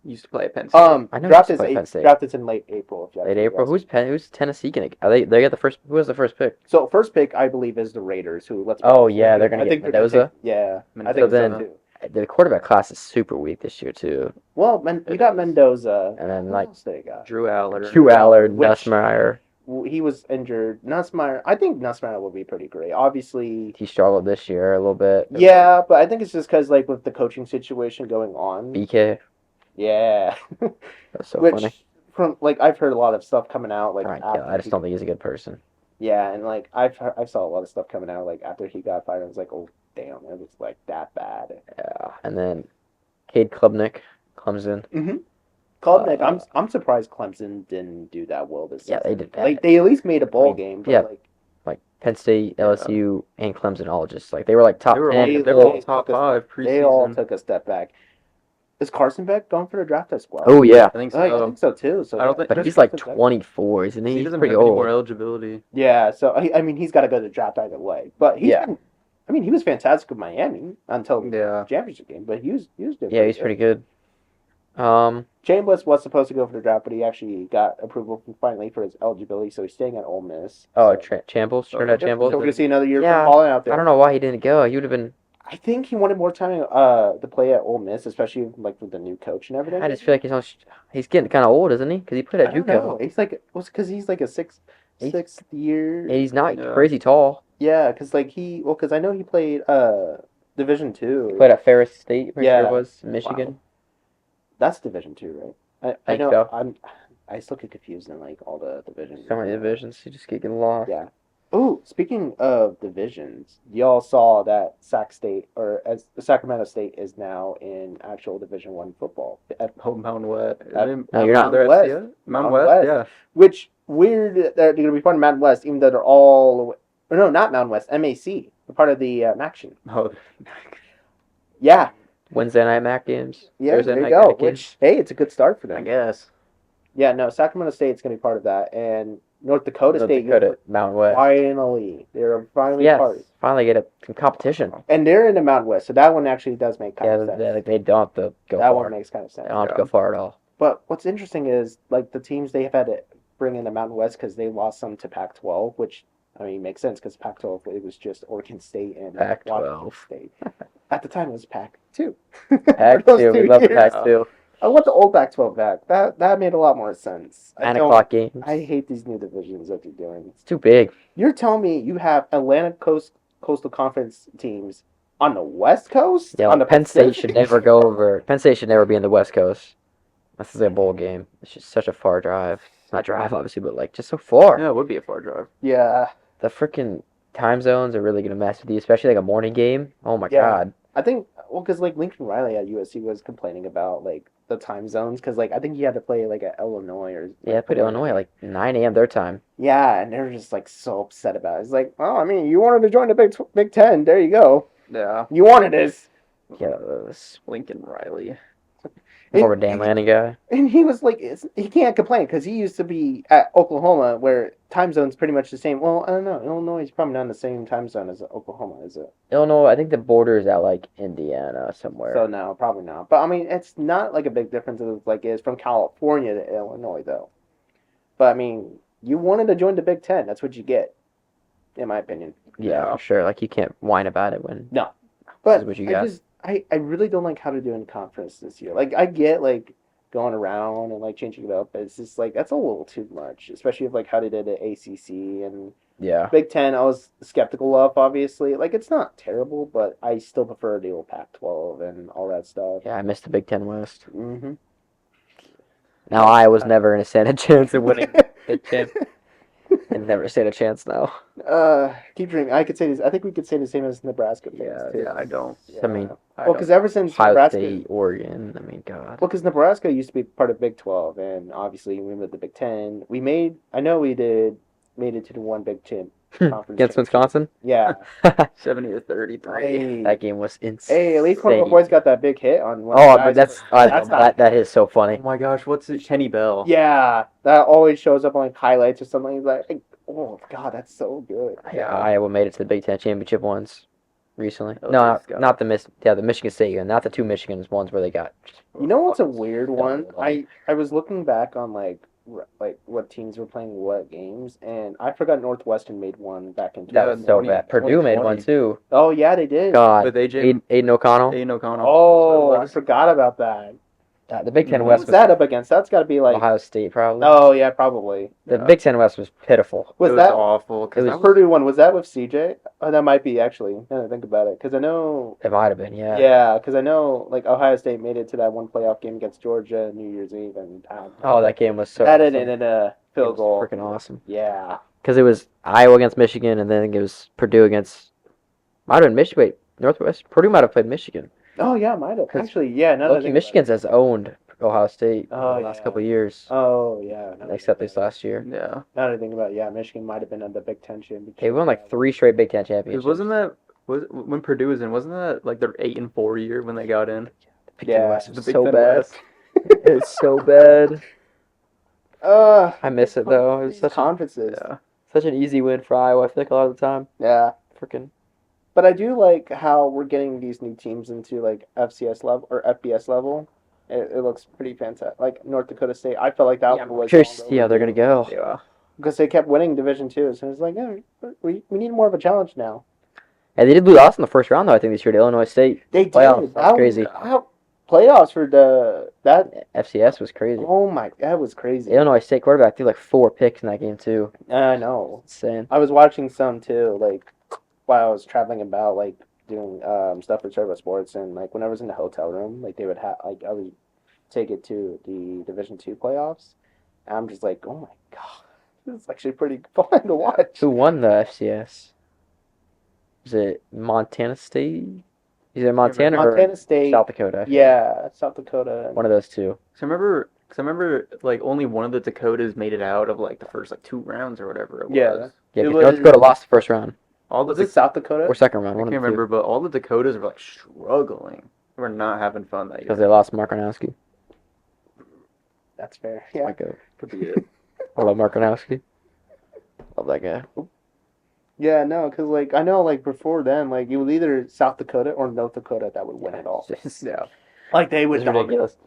Used to play at Penn State. I know draft he is played Penn State. draft is in late April. If you Late April. Who's Tennessee gonna? They got the first. Who was the first pick? So first pick, I believe, is the Raiders. Who let's. Oh, yeah, they're gonna I get think they're gonna Mendoza? yeah, I Mendoza. think so then- too. The quarterback class is super weak this year too. Well, you got Mendoza. And then Who like else they got? Drew Aller. Drew Allard, Which- Nussmeier. He was injured. Nussmeier. I think Nussmeier will be pretty great. Obviously. He struggled this year a little bit. Yeah, but I think it's just because like with the coaching situation going on. BK. Yeah. That's so Which funny. from like I've heard a lot of stuff coming out like Right, after I just he- don't think he's a good person. Yeah, and like I saw a lot of stuff coming out like after he got fired. I was like, oh damn, it was like that bad. Yeah. And then Cade Klubnik comes in. Klubnik, Uh, I'm surprised Clemson didn't do that well this Yeah, season. they did bad. Like they at least made a bowl I mean, game. But yeah. like Like Penn State, LSU, and Clemson all just like they were like top They were 10. all, They all top took a- 5 they all preseason. took a step back. Is Carson Beck going for the draft as well? Oh yeah. I think I so. think so too. So I don't think- But Just he's like Carson's Beck. 24, isn't he? He He's doesn't pretty have any old. more eligibility. Yeah, so I mean he's got to go to the draft either way. But he's Yeah. been, I mean he was fantastic with Miami until the Yeah. championship game. But he was doing Yeah, he's pretty good. Chambliss was supposed to go for the draft, but he actually got approval finally for his eligibility, so he's staying at Ole Miss. Oh, So, Chambles, Oh, Trinidad yep, so we're Chambles. gonna see another year from Yeah, balling out I don't there. know why he didn't go. He would have been. I think he wanted more time to play at Ole Miss, especially like with the new coach and everything. I just feel like he's getting kind of old, isn't he? Because he played I at don't know. JUCO. He's like, was because he's like a He's sixth year. and he's not Yeah. crazy tall. Yeah, because like because I know he played Division Two. He played at Ferris State, pretty sure Yeah. it was Michigan. That's Division Two, right? I I think know. so. I still get confused in like all the divisions. So many divisions, you just get lost. Yeah. Oh, speaking of divisions, y'all saw that Sacramento State is now in actual Division One football. Oh, Mountain West. No, you're not. They're West. FCS? Mountain Mountain West, West. yeah. Which weird that they're going to be part of Mountain West, even though they're all or no, not Mountain West, MAC. They're part of the MACtion. Oh, Yeah, Wednesday night MAC games. yeah. Thursday There you night go. MAC games. Which hey, it's a good start for I them. guess. Yeah, no, Sacramento State's going to be part of that, and North Dakota North State. Dakota, Mountain West. Finally, they're finally Yes, part. finally get some competition. And they're in the Mountain West, so that one actually does make kind Yeah, of sense. they don't have to go That far. one makes kind of sense. They don't have to go far at all. But what's interesting is like the teams they have had to bring in the Mountain West because they lost some to Pac-12, which I mean makes sense because Pac-12 it was just Oregon State and Pac-12. Washington State. At the time it was Pac-2. Pac-2, we love the Pac-2. I want the old Pac-12 back. That made a lot more sense. 9 o'clock games. I hate these new divisions that they're doing. It's too big. You're telling me you have Atlantic Coastal Conference teams on the West Coast? Yeah, on the Penn State Pacific? should never go over. Penn State should never be in the West Coast. This is a bowl game. It's just such a far drive. Not drive, obviously, but like just so far. Yeah, it would be a far drive. Yeah, The freaking time zones are really gonna mess with you, especially like a morning game. Oh my Yeah. god. I think because like Lincoln Riley at USC was complaining about like the time zones because like I think he had to play like at Illinois or Yeah, I put Illinois at like 9 a.m. their time. Yeah, and they're just like so upset about it. It's like, well, I mean, you wanted to join the Big Ten. There you go. Yeah. You wanted this. Yeah, Lincoln Riley. more of a Dan Lanning guy. And he was like, he can't complain because he used to be at Oklahoma where time zone's pretty much the same. Well, I don't know. Illinois is probably not in the same time zone as Oklahoma, is it? Illinois, I think the border is at like Indiana somewhere. So no, probably not. But I mean, it's not like a big difference as like it is from California to Illinois though. But I mean, you wanted to join the Big Ten. That's what you get, in my opinion. Yeah, for sure. Like you can't whine about it when But is what you I got. just I really don't like how they're doing conference this year. Like I get like going around and like changing it up, but it's just like that's a little too much, especially with like how they did the ACC and yeah. Big Ten. I was skeptical of obviously. Like it's not terrible, but I still prefer the old Pac-12 and all that stuff. Yeah, I missed the Big Ten West. Mm-hmm. Now I was never gonna stand a chance of winning Big Ten. And never stand a chance now. Keep dreaming. I could say this. I think we could say the same as Nebraska fans too. Yeah, I don't. I mean, Well, because ever since Ohio Nebraska, State, Oregon. I mean, God. well, because Nebraska used to be part of Big 12, and obviously we moved to Big 10. I know we made it to the one Big 10 conference Against championship. Wisconsin? Yeah. 70-33. Hey. That game was insane. Hey, at least one of our boys got that big hit on one. Oh, of the but guys. that's not- that is so funny. Oh my gosh, what's it? Kenny Bell. Yeah, that always shows up on like highlights or something. He's like, oh god, that's so good. Yeah, Iowa made it to the Big Ten championship once recently. Oh, No, let's go. not the Michigan State one, not the two Michigans ones where they got. You know what's a weird one? I was looking back on like what teams were playing what games, and I forgot Northwestern made one back in. That was so 20 bad. Purdue made 2020. one too. Oh yeah, they did. God, With AJ Aiden O'Connell. Aiden O'Connell. Oh, I That's what it forgot about that. The Big Ten Who's West was that up against? That's got to be like. Ohio State probably. Oh yeah, probably. The Yeah. Big Ten West was pitiful. Was it that awful? It Because was- the Purdue one? Was that with CJ? Oh, that might be actually. Now that I think about it, because I know. It might have been, yeah. Yeah, because I know like Ohio State made it to that one playoff game against Georgia New Year's Eve, and Oh, that game was so. that awesome. ended in a field goal. Freaking awesome. Yeah. Because it was Iowa against Michigan, and then it was Purdue against. Might have been Michigan. Wait, Northwest. Purdue might have played Michigan. Oh yeah, might have 'Cause actually. Yeah, now that I Loki, think Michigan's has owned Ohio State Oh, the last yeah. couple of years, about it. Oh yeah. now that I except think this about last year. yeah. it. Now that I think about it, yeah, Michigan might have been on the Big Ten championship. They won like 3 straight Big Ten championships. Because when Purdue was in, wasn't that like their 8-4 year when they got in? Big Ten Yeah, West was The Big so Ten bad. West. It's so bad. I miss it though. It was These such conferences. Yeah. such an easy win for Iowa. I feel like a lot of the time. Yeah. Freaking. But I do like how we're getting these new teams into like FCS level or FBS level, It looks pretty fantastic. Like North Dakota State, I felt like that Yeah, one I'm was curious to long see how they're gonna overdue go. Yeah. because they kept winning Division Two. So it's like, yeah, we need more of a challenge now. And they did lose in the first round though. I think this year to Illinois State. They Playoffs. did. That was crazy. Playoffs for that. FCS was crazy. Oh my, that was crazy. Illinois State quarterback threw like 4 picks in that game too. I know. Insane. I was watching some too, like while I was traveling about, like doing stuff for Servo Sports, and like when I was in the hotel room, like they would have like I would take it to the Division Two playoffs. And I'm just like, oh my god, this is actually pretty fun to watch. Who won the FCS? Was it Montana State? Either Montana or Montana State, South Dakota. yeah, South Dakota. One of those two. So I remember like only one of the Dakotas made it out of like the first like 2 rounds or whatever it was. Yeah. Yeah, It 'cause North was- Dakota lost the first round All the Was it South Dakota? or second round. I One can't of the two. remember, but all the Dakotas were like struggling. They were not having fun that Because year. they lost Mark Arnowski. That's fair. Yeah. Like a, Could be it. I love Mark Arnowski. Love that guy. Yeah, no, because like I know like before then, like it was either South Dakota or North Dakota that would win it all. Yeah. Like they would It's dominate. ridiculous.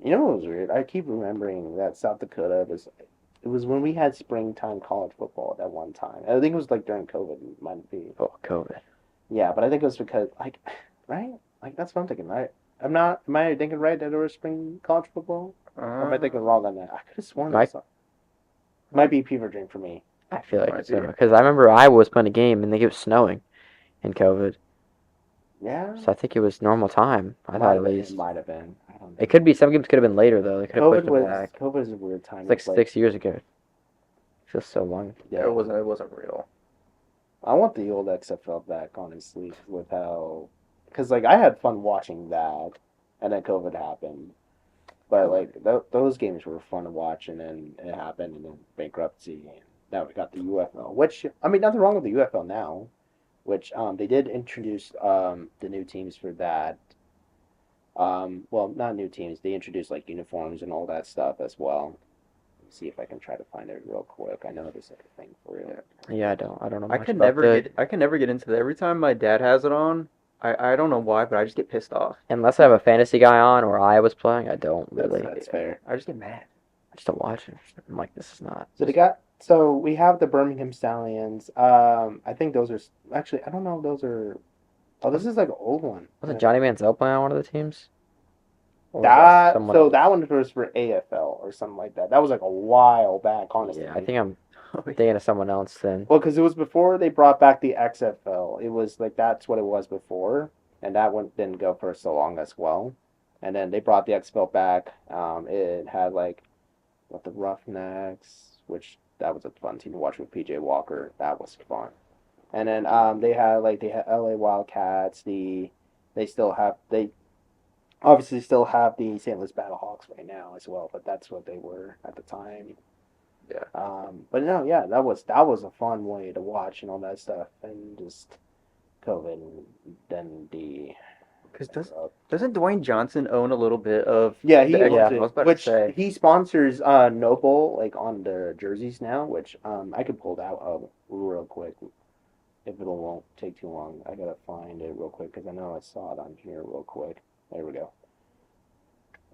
You know what was weird? I keep remembering that South Dakota was. It was when we had springtime college football at one time. I think it was like during COVID. It might be. Oh, COVID. Yeah, but I think it was because like, right? Like that's what I'm thinking, right? I'm not. Am I thinking right that there was spring college football? Or am I thinking wrong on that? I could have sworn Might- that. Might be fever dream for me. I feel like Might it's be. because I remember Iowa was playing a game and they it was snowing in COVID. Yeah. So I think it was normal time. I thought at least. It might have been. I don't know. It could be, some games could have been later though. They could have pushed COVID it was back. COVID was a weird time. It's like 6 years ago. Feels so long. Yeah, It wasn't real. I want the old XFL back, honestly, with how, because like I had fun watching that, and then COVID happened, but like those games were fun to watch, and then it happened, and then bankruptcy, and now we got the UFL, which I mean nothing wrong with the UFL now, which they did introduce the new teams for that. Well, not new teams. They introduced like uniforms and all that stuff as well. See if I can try to find it real quick. I know there's like a thing for it. Yeah, I don't know I much can about never that. get I can never get into that. Every time my dad has it on, I don't know why, but I just get pissed off. Unless I have a fantasy guy on or Iowa's playing, I don't really. That's fair. I just get mad. I just don't watch it. I'm like, this is not. So we have the Birmingham Stallions. I think those are actually I don't know if those are. Oh, this is like an old one. Wasn't Johnny Manziel playing on one of the teams? Or was That someone so else? that one was for AFL or something like that. That was like a while back, honestly. Yeah, I think I'm thinking of someone else then. Well, because it was before they brought back the XFL. It was like that's what it was before, and that one didn't go for so long as well. And then they brought the XFL back. It had like what the Roughnecks, which that was a fun team to watch with PJ Walker. That was fun. And then they had LA Wildcats. They obviously still have the St. Louis Battlehawks right now as well, but that's what they were at the time. Yeah. But no, yeah, that was a fun way to watch and all that stuff, and just COVID, and then the. Because doesn't Dwayne Johnson own a little bit of? Yeah, he the owns XFL? it, I was about which to say. he sponsors Noble like on their jerseys now, which I could pull that up real quick if it won't take too long. I gotta find it real quick because I know I saw it on here real quick. There we go.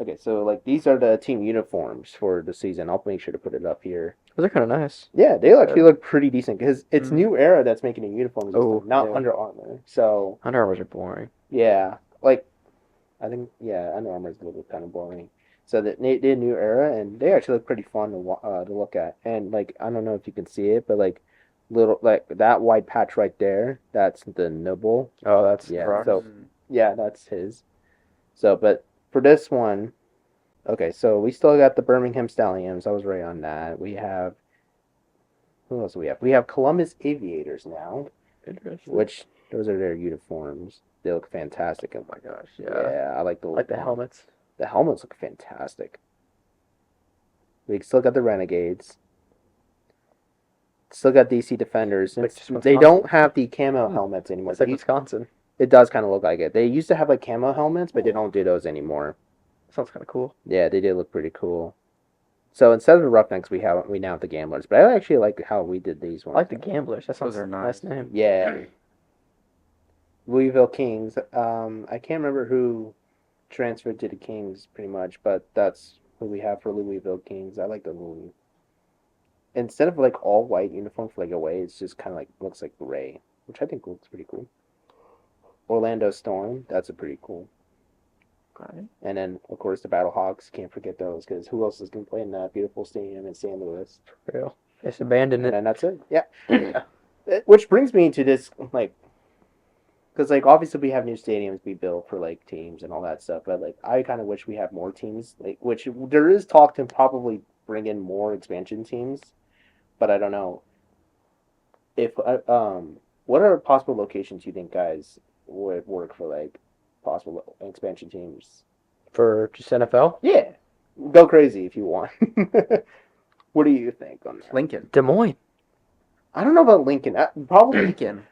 Okay, so like these are the team uniforms for the season. I'll make sure to put it up here. Those are kind of nice. Yeah, they actually look pretty decent because it's Mhm. New Era that's making the uniforms, this Oh, time, not yeah. Under Armour. So Under Armours are boring. yeah, like I think Under Armour is a little bit kind of boring. So they did New Era, and they actually look pretty fun to look at. And like I don't know if you can see it, but like little like that white patch right there, that's the Noble. Oh, that's Yeah, rough. so yeah, that's his. So, but for this one, okay, so we still got the Birmingham Stallions. I was right on that. We have who else do we have? We have Columbus Aviators now, Interesting. which those are their uniforms. They look fantastic. Oh my gosh, yeah, I like the like the helmets. The helmets look fantastic. We still got the Renegades. Still got DC Defenders. Like It's- just they Wisconsin? don't have the camo helmets anymore. It's like They- Wisconsin. it does kind of look like it. They used to have like camo helmets, but they don't do those anymore. Sounds kind of cool. Yeah, they did look pretty cool. So instead of the Roughnecks, we now have the Gamblers. But I actually like how we did these I ones. like the Gamblers. That sounds Those are nice nice. name. Yeah. Louisville Kings. I can't remember who transferred to the Kings pretty much, but that's who we have for Louisville Kings. I like the Louis. Instead of like all white uniform for like away, it's just kind of like looks like gray, which I think looks pretty cool. Orlando Storm, that's a pretty cool. Okay. And then of course the Battlehawks, can't forget those because who else is gonna play in that beautiful stadium in St. Louis? For real. Just abandoned And it. then that's it. Yeah. Which brings me to this like, because like obviously we have new stadiums be built for like teams and all that stuff, but like I kind of wish we have more teams. Like, which there is talk to probably bring in more expansion teams, but I don't know if what are possible locations you think guys would work for like possible expansion teams? For just NFL? Yeah, go crazy if you want. What do you think on that? Lincoln. Des Moines. I don't know about Lincoln. Probably Lincoln.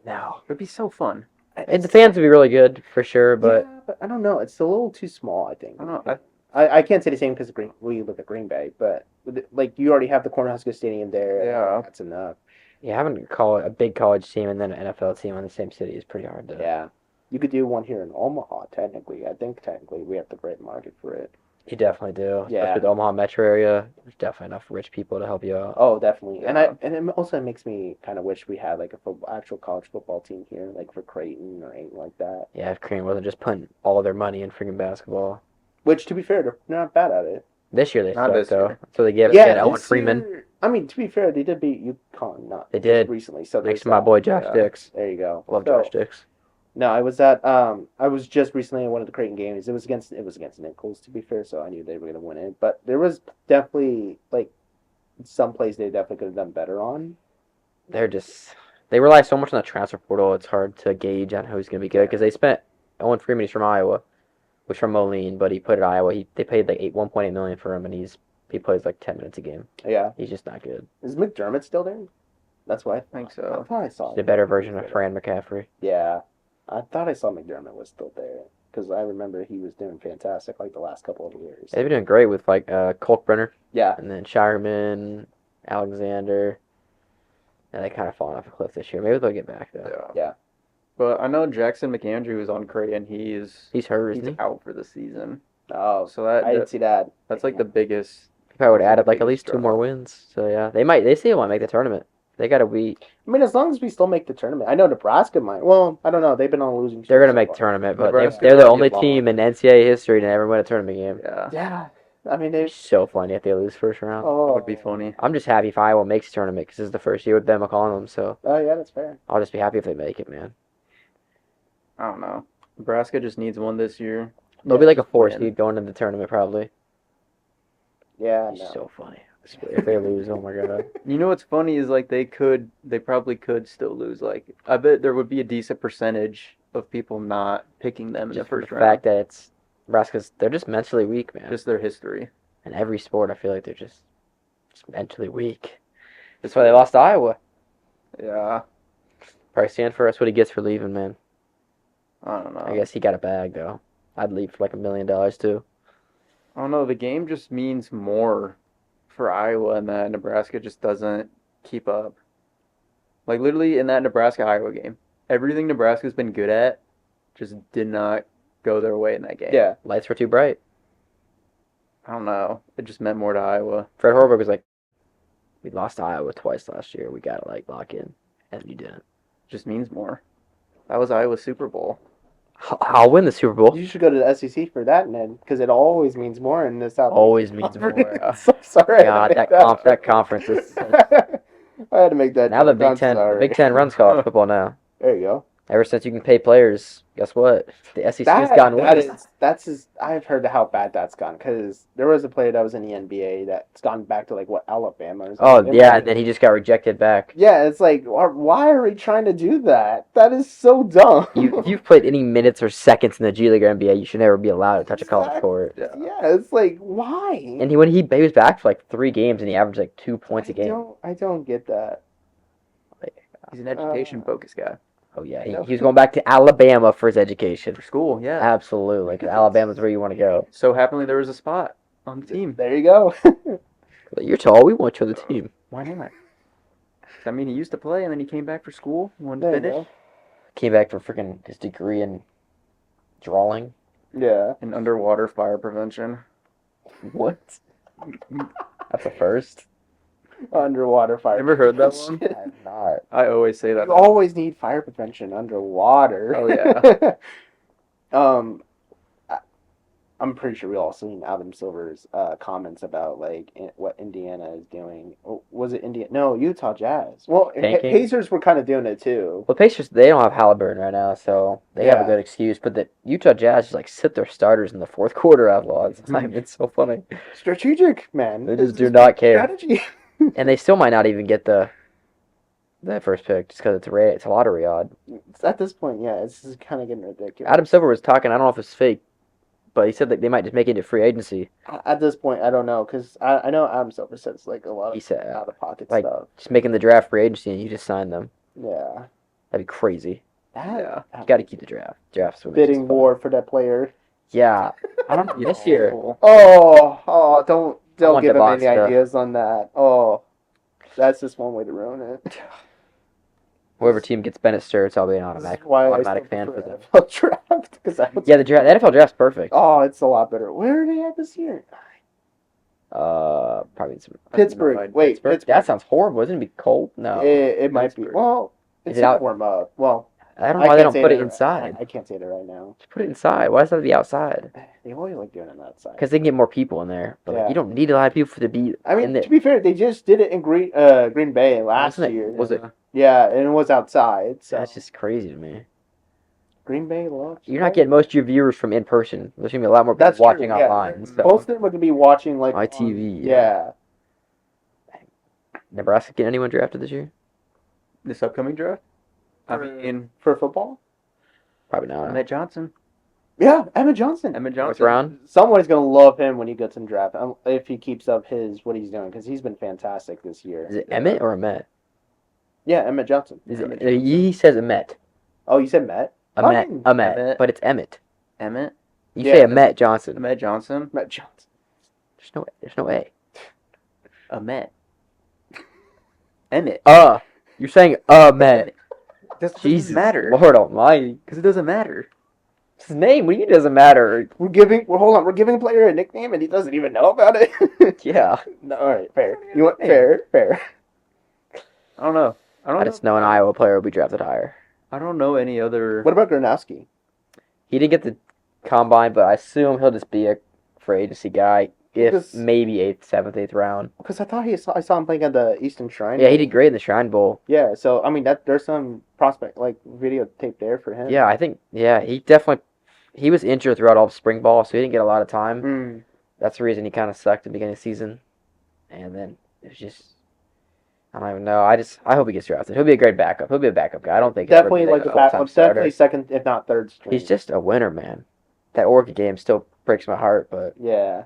No. It'd be so fun. And the fans would be really good for sure, but yeah, but I don't know. It's a little too small. I think. I don't know. I can't say the same because we live at Green Bay, but like you already have the Cornhusker Stadium there. Yeah. That's enough. yeah, having a big college team and then an NFL team on the same city is pretty hard to. Yeah. You could do one here in Omaha, technically. I think technically we have the great market for it. You definitely do. Yeah. Especially the Omaha metro area. There's definitely enough rich people to help you out. Oh, definitely. And Yeah. it also makes me kind of wish we had like a actual college football team here, like for Creighton or anything like that. Yeah, if Korean wasn't just putting all of their money in freaking basketball. Which, to be fair, they're not bad at it. This year they Not suck, this though. year. So they gave Yeah, Owen this Freeman year- I mean, to be fair, they did beat UConn not They did. recently. So next there's to my that. boy Josh Yeah. Dix. There you go. Love So, Josh Dix. No, I was at I was just recently at one of the Creighton games. It was against Nichols, to be fair, so I knew they were gonna win it. But there was definitely like some plays they definitely could have done better on. They rely so much on the transfer portal. It's hard to gauge on who's gonna be good because they spent Owen Freeman. He's from Iowa, which from Moline, but he put at Iowa. They paid like 1.8 million for him, and he plays like 10 minutes a game. Yeah. He's just not good. Is McDermott still there? That's what I think I so. thought I saw He's a him. better version of Fran McCaffrey. Yeah. I thought I saw McDermott was still there. Because I remember he was doing fantastic like the last couple of years. They've been doing great with like Kolkbrenner Yeah. and then Shireman, Alexander. And they kind of fallen off a cliff this year. Maybe they'll get back though. Yeah. But I know Jackson McAndrew is on Creighton. He's hurt, isn't He's he? out for the season. Oh, So that, I didn't see that. that's like the biggest. He probably would have That's added the like at biggest least 2 more drop. wins. So yeah, they still might make the tournament. They got a week. I mean, as long as we still make the tournament. I know Nebraska might. Well, I don't know. They've been on a losing streak They're gonna so make the far. tournament, but Nebraska's they're the already only lost. team in NCAA history to never win a tournament game. Yeah. Yeah. I mean, they. It's so funny if they lose first round. That Oh, would be funny. I'm just happy if Iowa makes the tournament because this is the first year with them calling them. So Oh, yeah, that's fair. I'll just be happy if they make it, man. I don't know. Nebraska just needs one this year. They'll be like a just 4 win. seed going into the tournament probably. Yeah, It's no. so funny if they lose. Oh my god. You know what's funny is like they probably could still lose. Like I bet there would be a decent percentage of people not picking them in the Just for first the round. fact that it's Nebraska's, they're just mentally weak, man. Just their history. In every sport, I feel like they're just mentally weak. That's why they lost to Iowa. Yeah. Probably Stanford, that's what he gets for leaving, man. I don't know. I guess he got a bag though. I'd leave for like $1 million too. I don't know. The game just means more for Iowa, and that Nebraska just doesn't keep up. Like literally in that Nebraska-Iowa game, everything Nebraska's been good at just did not go their way in that game. Yeah. Lights were too bright. I don't know. It just meant more to Iowa. Fred Hoiberg was like, "We lost to Iowa twice last year. We gotta like lock in," and you didn't. Just means more. That was Iowa's Super Bowl. I'll win the Super Bowl. You should go to the SEC for that, Ned, because it always means more in the South. Always means more. So sorry. God, that conference is. I had to make that. Now the joke. Big I'm Ten, sorry. Big Ten runs college football now. There you go. Ever since you can pay players, guess what? The SEC has gotten worse. I've heard how bad that's gone because there was a player that was in the NBA that's gone back to like what Alabama or Oh something. yeah, and then he just got rejected back. Yeah, it's like why are we trying to do that? That is so dumb. If you've played any minutes or seconds in the G League or NBA, you should never be allowed to touch a college court. Yeah. Yeah, it's like why? And he was back for like 3 games and he averaged like 2 points a game. I don't get that. He's an education-focused guy. Oh yeah, No. he was going back to Alabama for his education. For school, yeah. Absolutely, because Alabama's where you want to go. So happily there was a spot on the team. There you go. Like, you're tall, we want you on the team. Why not? I mean, he used to play, and then he came back for school, wanted to There you finish. go. Came back for freaking his degree in drawing. Yeah. and underwater fire prevention. What? That's a first. Underwater fire. Ever heard that one? I have not. I always say that. You always need fire prevention underwater. Oh, yeah. I'm pretty sure we all seen Adam Silver's comments about like what Indiana is doing. Was it Indiana? No, Utah Jazz. Well, Tanking? Pacers were kind of doing it too. Well, Pacers, they don't have Halliburton right now, so they have a Yeah. good excuse. But the Utah Jazz just like sit their starters in the fourth quarter out loud. It's so funny. Strategic, man. They just It's do not care. Strategy. And they still might not even get the first pick just because it's a lottery odd. At this point, yeah, it's just kind of getting ridiculous. Adam Silver was talking. I don't know if it's fake, but he said that they might just make it into free agency. At this point, I don't know because I know Adam Silver says like a lot He of said out of pocket like stuff. just making the draft free agency and you just sign them. Yeah, That'd be crazy. Yeah. You got to keep the draft. Draft's what makes bidding this fun. war for that player. Yeah, I don't this year. Don't want give the him box any to- ideas on that. Oh, that's just one way to ruin it. Whoever team gets Bennett Sturts, I'll be an This is automatic why I automatic still fan for prefer them. NFL draft because Yeah, the NFL draft's perfect. Oh, it's a lot better. Where are they at this year? Probably some Pittsburgh. idea. Wait, Pittsburgh. Pittsburgh. That sounds horrible. Isn't it be cold? No. It might be. Pittsburgh. Well, Is it's it not out- warm up. Well, I don't know why they don't can't put say it that- inside. I can't say that right now. Just put it inside. Why does it have to be outside? They always like doing it outside. Because they can get more people in there. But like, Yeah. you don't need a lot of people to be I mean, in there. to be fair, they just did it in Green Bay last Wasn't it- year. was it? Yeah, and it was outside. So That's just crazy to me. Green Bay loves. You're not getting most of your viewers from in person. There's gonna be a lot more people That's watching true, yeah. online. So. Most of them would be watching like ITV, on- yeah. yeah. Nebraska get anyone drafted this year? This upcoming draft? I For- mean, For football. Probably not. Emmett Johnson. Yeah, Emmett Johnson. Emmett Fourth Johnson. round? Someone's gonna love him when he gets in draft if he keeps up what he's doing because he's been fantastic this year. Is it Emmett or Emmett? Yeah, Emmett Johnson. Is Emmett it, he says Emmett. Oh, you said Met? Emmett. Fine. Emmett. Emmett. But it's Emmett. Emmett. You Yeah, say Emmett Johnson. Emmett Johnson. Met Johnson. There's no A. Emmett. Emmett. You're saying Emmett. This Jesus. doesn't matter. Lord almighty. Because it doesn't matter. It's his name. What do you mean it doesn't matter? Hold on. We're giving a player a nickname and he doesn't even know about it. Yeah. No, all right, fair. You want fair? I don't know. I just know an Iowa player will be drafted higher. I don't know any other. What about Gronowski? He didn't get the combine, but I assume he'll just be a free agency guy. If Because- maybe 8th, 7th, 8th round. Because I thought I saw him playing at the Eastern Shrine. Yeah, he Bowl. did great in the Shrine Bowl. Yeah, so I mean there's some prospect like videotape there for him. Yeah, I think, he was injured throughout all of spring ball, so he didn't get a lot of time. Mm. That's the reason he kind of sucked at the beginning of the season. And then it was just, I don't even know. I hope he gets drafted. He'll be a great backup. He'll be a backup guy. I don't think he'll ever Definitely be like a the back. full-time Definitely starter. second, if not third string. He's just a winner, man. That Oregon game still breaks my heart, but yeah.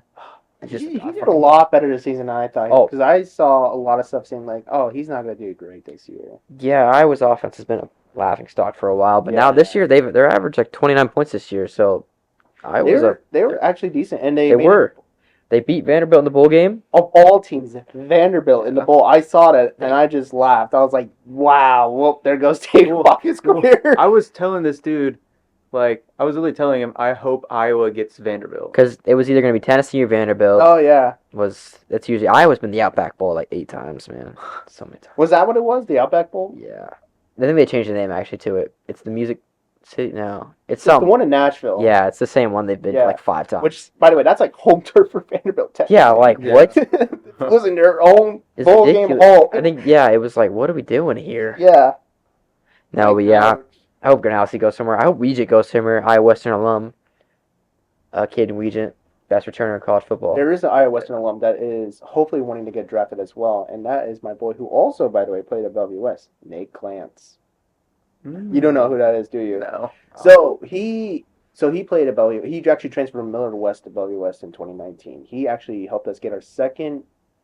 it's just He did a lot better this season than I thought. Oh. Because I saw a lot of stuff saying like, oh, he's not going to do great this year. Yeah, Iowa's offense has been a laughing stock for a while, but now this year they're averaged like 29 points this year. So They were actually decent, and they were. They beat Vanderbilt in the bowl game. Of all teams, Vanderbilt in the bowl. I saw that and I just laughed. I was like, "Wow! Well, there goes Tate Walker's career." I was telling this dude, like, I was really telling him, I hope Iowa gets Vanderbilt. Because it was either going to be Tennessee or Vanderbilt. Oh yeah, That's usually Iowa's been the Outback Bowl like 8 times, man. So many times. was that what it was? The Outback Bowl? Yeah, I think they changed the name actually to it. It's the Music City. No, it's It's the some. one in Nashville. Yeah, it's the same one they've been Yeah. like 5 times. Which, by the way, that's like home turf for Vanderbilt. Yeah, like Yeah. what? Losing their own It's bowl ridiculous. game home. I think it was like, what are we doing here? Yeah. No, but yeah, I hope Gronowski goes somewhere. I hope Weegent goes somewhere. Iowa Western alum. Caden Weegent, best returner in college football. There is an Iowa Western alum that is hopefully wanting to get drafted as well, and that is my boy who also, by the way, played at Bellevue West, Nate Clance. You don't know who that is, do you? No. So he played at Bellevue. He actually transferred from Millard West to Bellevue West in 2019. He actually helped us get our second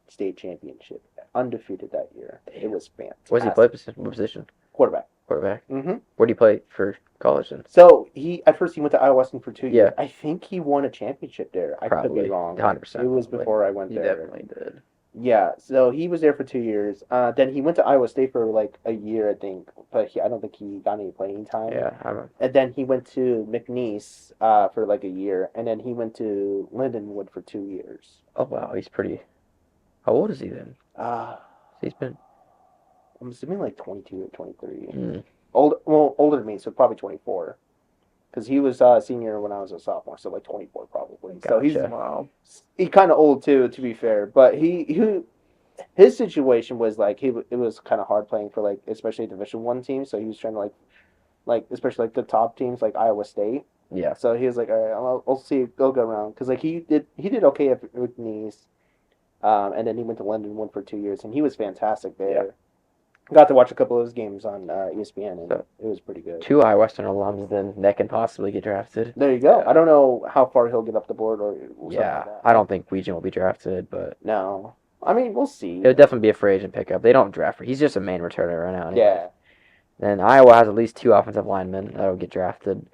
state championship, undefeated that year. It was fantastic. What does he play? What position? Quarterback. Quarterback. Mm-hmm. Where do you play for college then? So at first he went to Iowa Western for 2 years. Yeah. I think he won a championship there. I could Probably. be wrong. 100%, It was probably. before I went He there. definitely did. Yeah, so he was there for 2 years. Then he went to Iowa State for like a year, I think, but I don't think he got any playing time. Yeah, I, And then he went to McNeese for like a year, and then he went to Lindenwood for 2 years. oh wow, he's pretty. How old is he then? Uh, He's been. I'm assuming like 22 or 23. Mm, Older than me, so probably 24. Because he was a senior when I was a sophomore, so like 24 probably. So gotcha. Wow. he's kind of old too, to be fair. But his situation was like it was kind of hard playing for like especially Division 1 teams. So he was trying to like especially like the top teams like Iowa State. Yeah. So he was like, all right, I'll see, I'll go around because like he did okay at McNeese, and then he went to London one for 2 years, and he was fantastic there. Yeah. Got to watch a couple of his games on ESPN, and So, it was pretty good. Two Iowa Western alums then that can possibly get drafted. There you go. Yeah. I don't know how far he'll get up the board or something Yeah, like that. I don't think Weejan will be drafted, but No, I mean we'll see. he'll definitely be a free agent pickup. They don't draft for. He's just a main returner right now. Anyway. Yeah, Then Iowa has at least two offensive linemen that'll get drafted.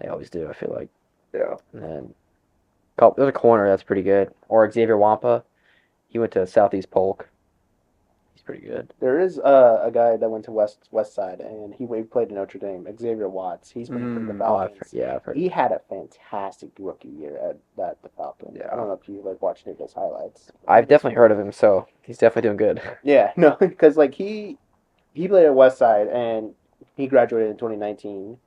They always do. I feel like. Yeah. And then there's a corner that's pretty good. Or Xavier Wampa. He went to Southeast Polk. He's pretty good. there is a guy that went to West Side, and he played in Notre Dame. Xavier Watts. He's been for the Mm. Oh, Falcons. I've heard. He had a fantastic rookie year at the Falcons. Yeah. I don't know if you like watched any of his highlights. I've definitely heard of him, so he's definitely doing good. Yeah, no, because like he played at West Side and he graduated in 2019,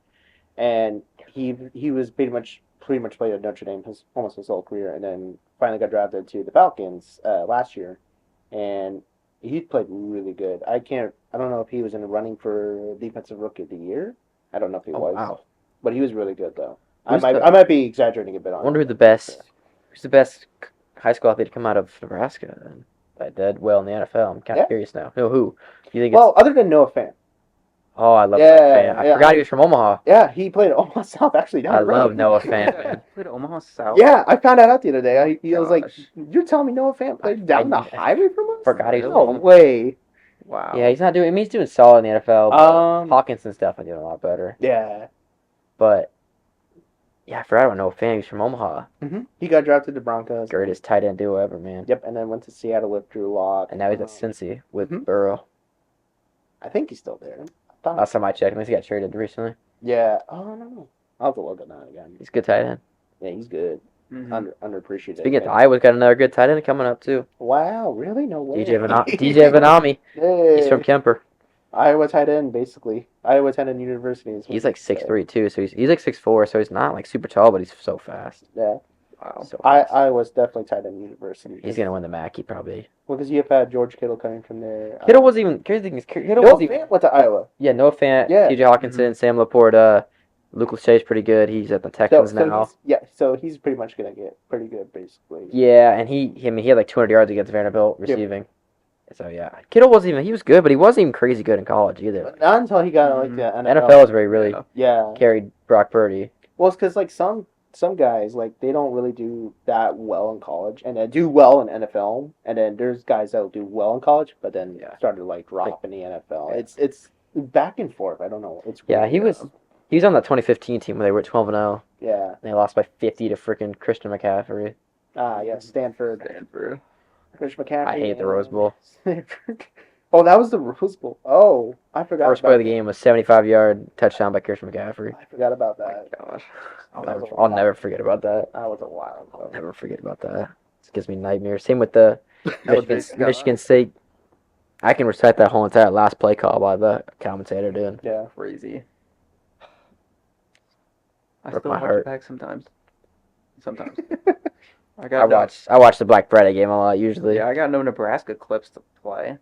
and he was pretty much played at Notre Dame almost his whole career, and then finally got drafted to the Falcons last year, and he played really good. I don't know if he was in the running for Defensive Rookie of the Year. I don't know if he Oh was, wow. but he was really good though. Who's I the- might be exaggerating a bit on I wonder it. who's the best high school athlete to come out of Nebraska then. That did well in the NFL. I'm kind of Yeah. curious now. Who? You think Well, other than Noah Fant. Oh, I love Yeah, Noah Fant. I yeah, forgot he was from Omaha. Yeah, he played at Omaha South actually down I the road. love Noah Fant, man. Played at Omaha South. Yeah, I found that out the other day. He was like, Gosh. "You're telling me Noah Fant played down the highway from us?" Forgot he was No from Omaha. way. Wow. Yeah, he's not doing. I mean, he's doing solid in the NFL. But Um, Hawkinson's definitely doing a lot better. Yeah. But yeah, I forgot about Noah Fant. He's from Omaha. He got drafted to Broncos. Greatest tight end duo ever, man. Yep, and then went to Seattle with Drew Lock. And now he's at Cincy with Mhm. Burrow. I think he's still there. I thought- Last time I checked, unless he got traded recently. Yeah. Oh no. I'll have to look at that again. He's a good tight end. Yeah, he's good. Mhm. Underappreciated. Speaking of Iowa's got another good tight end coming up too. Wow, really? No way. DJ Vanami. Hey. He's from Kemper. Iowa tight end, basically. Iowa tight end university. Is what He's like they say. 6'3" too, so he's like 6'4", so he's not like super tall, but he's so fast. Yeah. Wow. So fast. Iowa's definitely tight end university. He's gonna win the Mackey probably. Well, because you have had George Kittle coming from there. Kittle wasn't even. Crazy thing is, Kittle Noah wasn't even. Fant went to Iowa. Yeah, Noah Fant, Yeah. T.J. Hawkinson, Sam Laporta, Luke Lachey's pretty good. He's at the Texans now. So he's pretty much gonna get pretty good, basically. Yeah, and he had like 200 yards against Vanderbilt receiving. So yeah, Kittle wasn't even. He was good, but he wasn't even crazy good in college either. But not until he got like the NFL is where he really Yeah. carried Brock Purdy. Well, it's because like some guys like they don't really do that well in college, and they do well in NFL, and then there's guys that'll do well in college, but then started to like drop in the NFL. Yeah. It's back and forth. I don't know. It's Yeah, weird. he was on that 2015 team where they were 12-0. Yeah. And they lost by 50 to freaking Christian McCaffrey. Yeah. Stanford. Chris McCaffrey. I hate the Rose Bowl. Stanford. Oh, that was the Rose Bowl. Oh, I forgot. First play of the game was 75-yard touchdown by Christian McCaffrey. I forgot about that. Gosh. I'll never forget about that. That was a while I'll ago. never forget about that. It gives me nightmares. Same with the Michigan State. I can recite that whole entire last play call by the commentator, dude. Yeah. Crazy. I Broke still my watch heart. it back sometimes. Sometimes. I watch the Black Friday game a lot usually. Yeah, I got no Nebraska clips to play.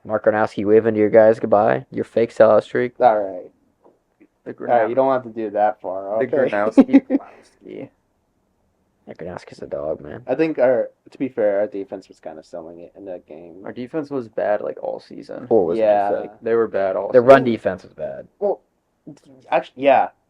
Mark Gronowski waving to your guys goodbye. Your fake sellout streak. All right. The All right. You don't have to do that far. The Okay. Gronowski. Mark Gronowski's a dog, man. I think to be fair, our defense was kind of selling it in that game. Our defense was bad like all season. Or was it Yeah. fake? They were bad all The season. run defense was bad.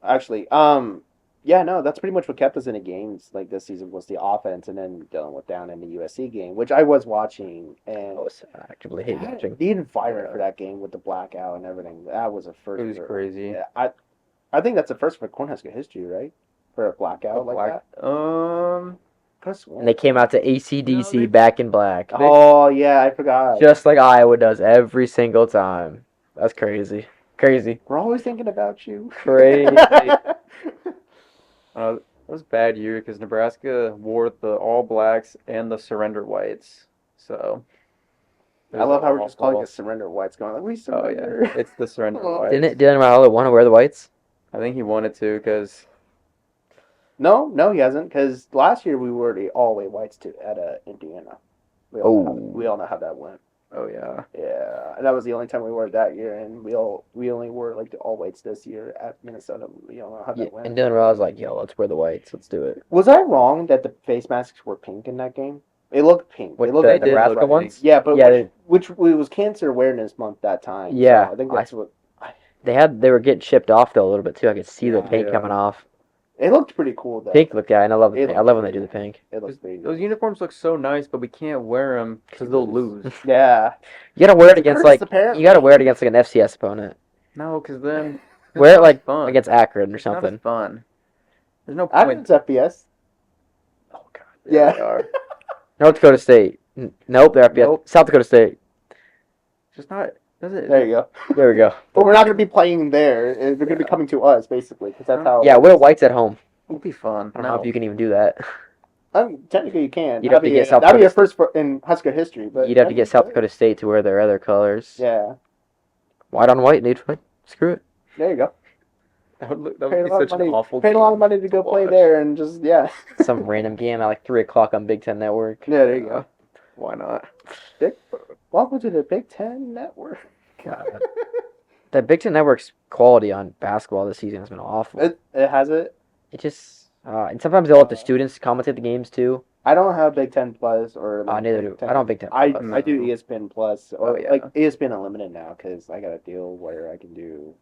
Actually, no, that's pretty much what kept us in the games like this season was the offense, and then dealing with down in the USC game, which I was watching, and I actively hate watching. the environment for that game with the blackout and everything, that was a first. It was crazy. Yeah, I think that's the first for Cornhusker history, right? For a blackout like that. and they came out to AC/DC No, they- back in black. Oh yeah, I forgot. Just like Iowa does every single time. That's crazy. Crazy. We're always thinking about you. Crazy. It was a bad year because Nebraska wore the All Blacks and the Surrender Whites. So it I was love how we're just calling awful. it surrender whites, going like we Oh surrender. yeah, it's the Surrender Oh. Whites. Didn't Ronaldo want to wear the whites? I think he wanted to because No, he hasn't. Because last year we wore the all white whites too at Indiana. We all know how that went. oh yeah, Yeah, and that was the only time we wore it that year, and we only wore like the all whites this year at Minnesota. We all know how Yeah, that went. and Dylan Ronaldo's like, yo, let's wear the whites. Let's do it. Was I wrong that the face masks were pink in that game? It looked pink. What, It looked the like did Nebraska look ones? Yeah, but Yeah, which it was Cancer Awareness Month that time. Yeah, so I think that's what. they were getting chipped off though a little bit too. I could see the Yeah. paint Yeah. coming off. It looked pretty cool though. Pink looked, yeah, and I love the It pink. I looked love when they pretty do the pink. It looked pretty. those uniforms look so nice, but we can't wear them because they'll lose. Yeah. You gotta wear it It's a against curse, like apparently. you gotta wear it against like an FCS opponent. No, because then Wear it not like fun. against Akron or It's not as something. fun. There's no I point. think it's FBS. Oh god. Yeah. They are. North Dakota State. Nope, they're FBS. Nope. South Dakota State. Just not. Does it? There you go. There we go. But we're not going to be playing there. They're going to be coming to us basically, because that's how. Yeah, wear whites at home. It'll be fun. I don't know if you can even do that. Technically, you can. You'd have to get South That'd be Dakota a first in Husker history, but You'd have to get South Dakota State to wear their other colors. Yeah, White on white, dude. Fine. Screw it. there you go. That Paid would a lot be of such money. an awful. Paid a lot of game money to go play watch. there, and just yeah. Some random game at like 3 o'clock on Big Ten Network. Yeah, there you go. Why not? Welcome to the Big Ten Network. God. That Big Ten Network's quality on basketball this season has been awful. It has it. It just and sometimes they'll let the students commentate the games too. I don't have Big Ten Plus or. Neither do Big Ten. I. Don't Big Ten. I Plus. I do ESPN Plus or Oh, yeah. like ESPN Unlimited now because I got a deal where I can do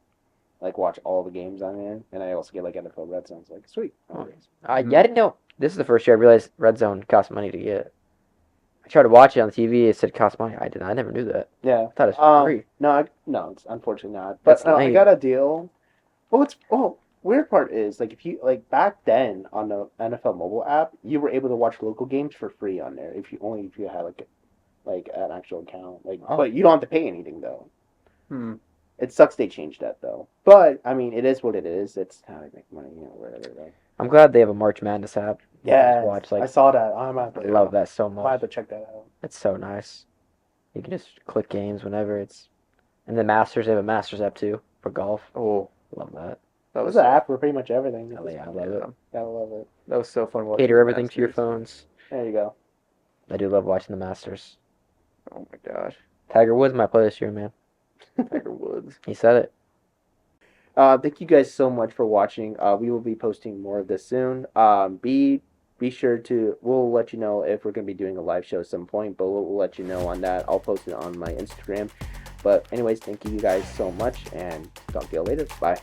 like watch all the games on there, and I also get like NFL Red Zone. It's like sweet. Oh. Yeah, I didn't know. This is the first year I realized Red Zone costs money to get. I tried to watch it on TV. It said it cost money. I never knew that. Yeah. I thought it was free. No, it's unfortunately not. That's But no, I lame. got a deal. Weird part is like if you like back then on the NFL mobile app, you were able to watch local games for free on there if you had like an actual account. Like, Oh. but you don't have to pay anything though. Hmm. It sucks they changed that though. But I mean, it is what it is. It's how they make money, whatever. Though. I'm glad they have a March Madness app. Yeah, Watch I like saw that. I'm I love that so I'm much. glad to check that out. It's so nice. You can just click games whenever it's. And the Masters, they have a Masters app too for golf. Oh, Love that. that There's was an app for pretty much everything. Oh, yeah, I love it. Gotta love it. That was so fun watching. Cater the everything to your Masters. phones. There you go. I do love watching the Masters. Oh my gosh, Tiger Woods might play this year, man. Tiger Woods. He said it. Thank you guys so much for watching. We will be posting more of this soon. Be sure to. We'll let you know if we're gonna be doing a live show at some point, but we'll let you know on that. I'll post it on my Instagram. But anyways, thank you guys so much, and talk to you later. Bye.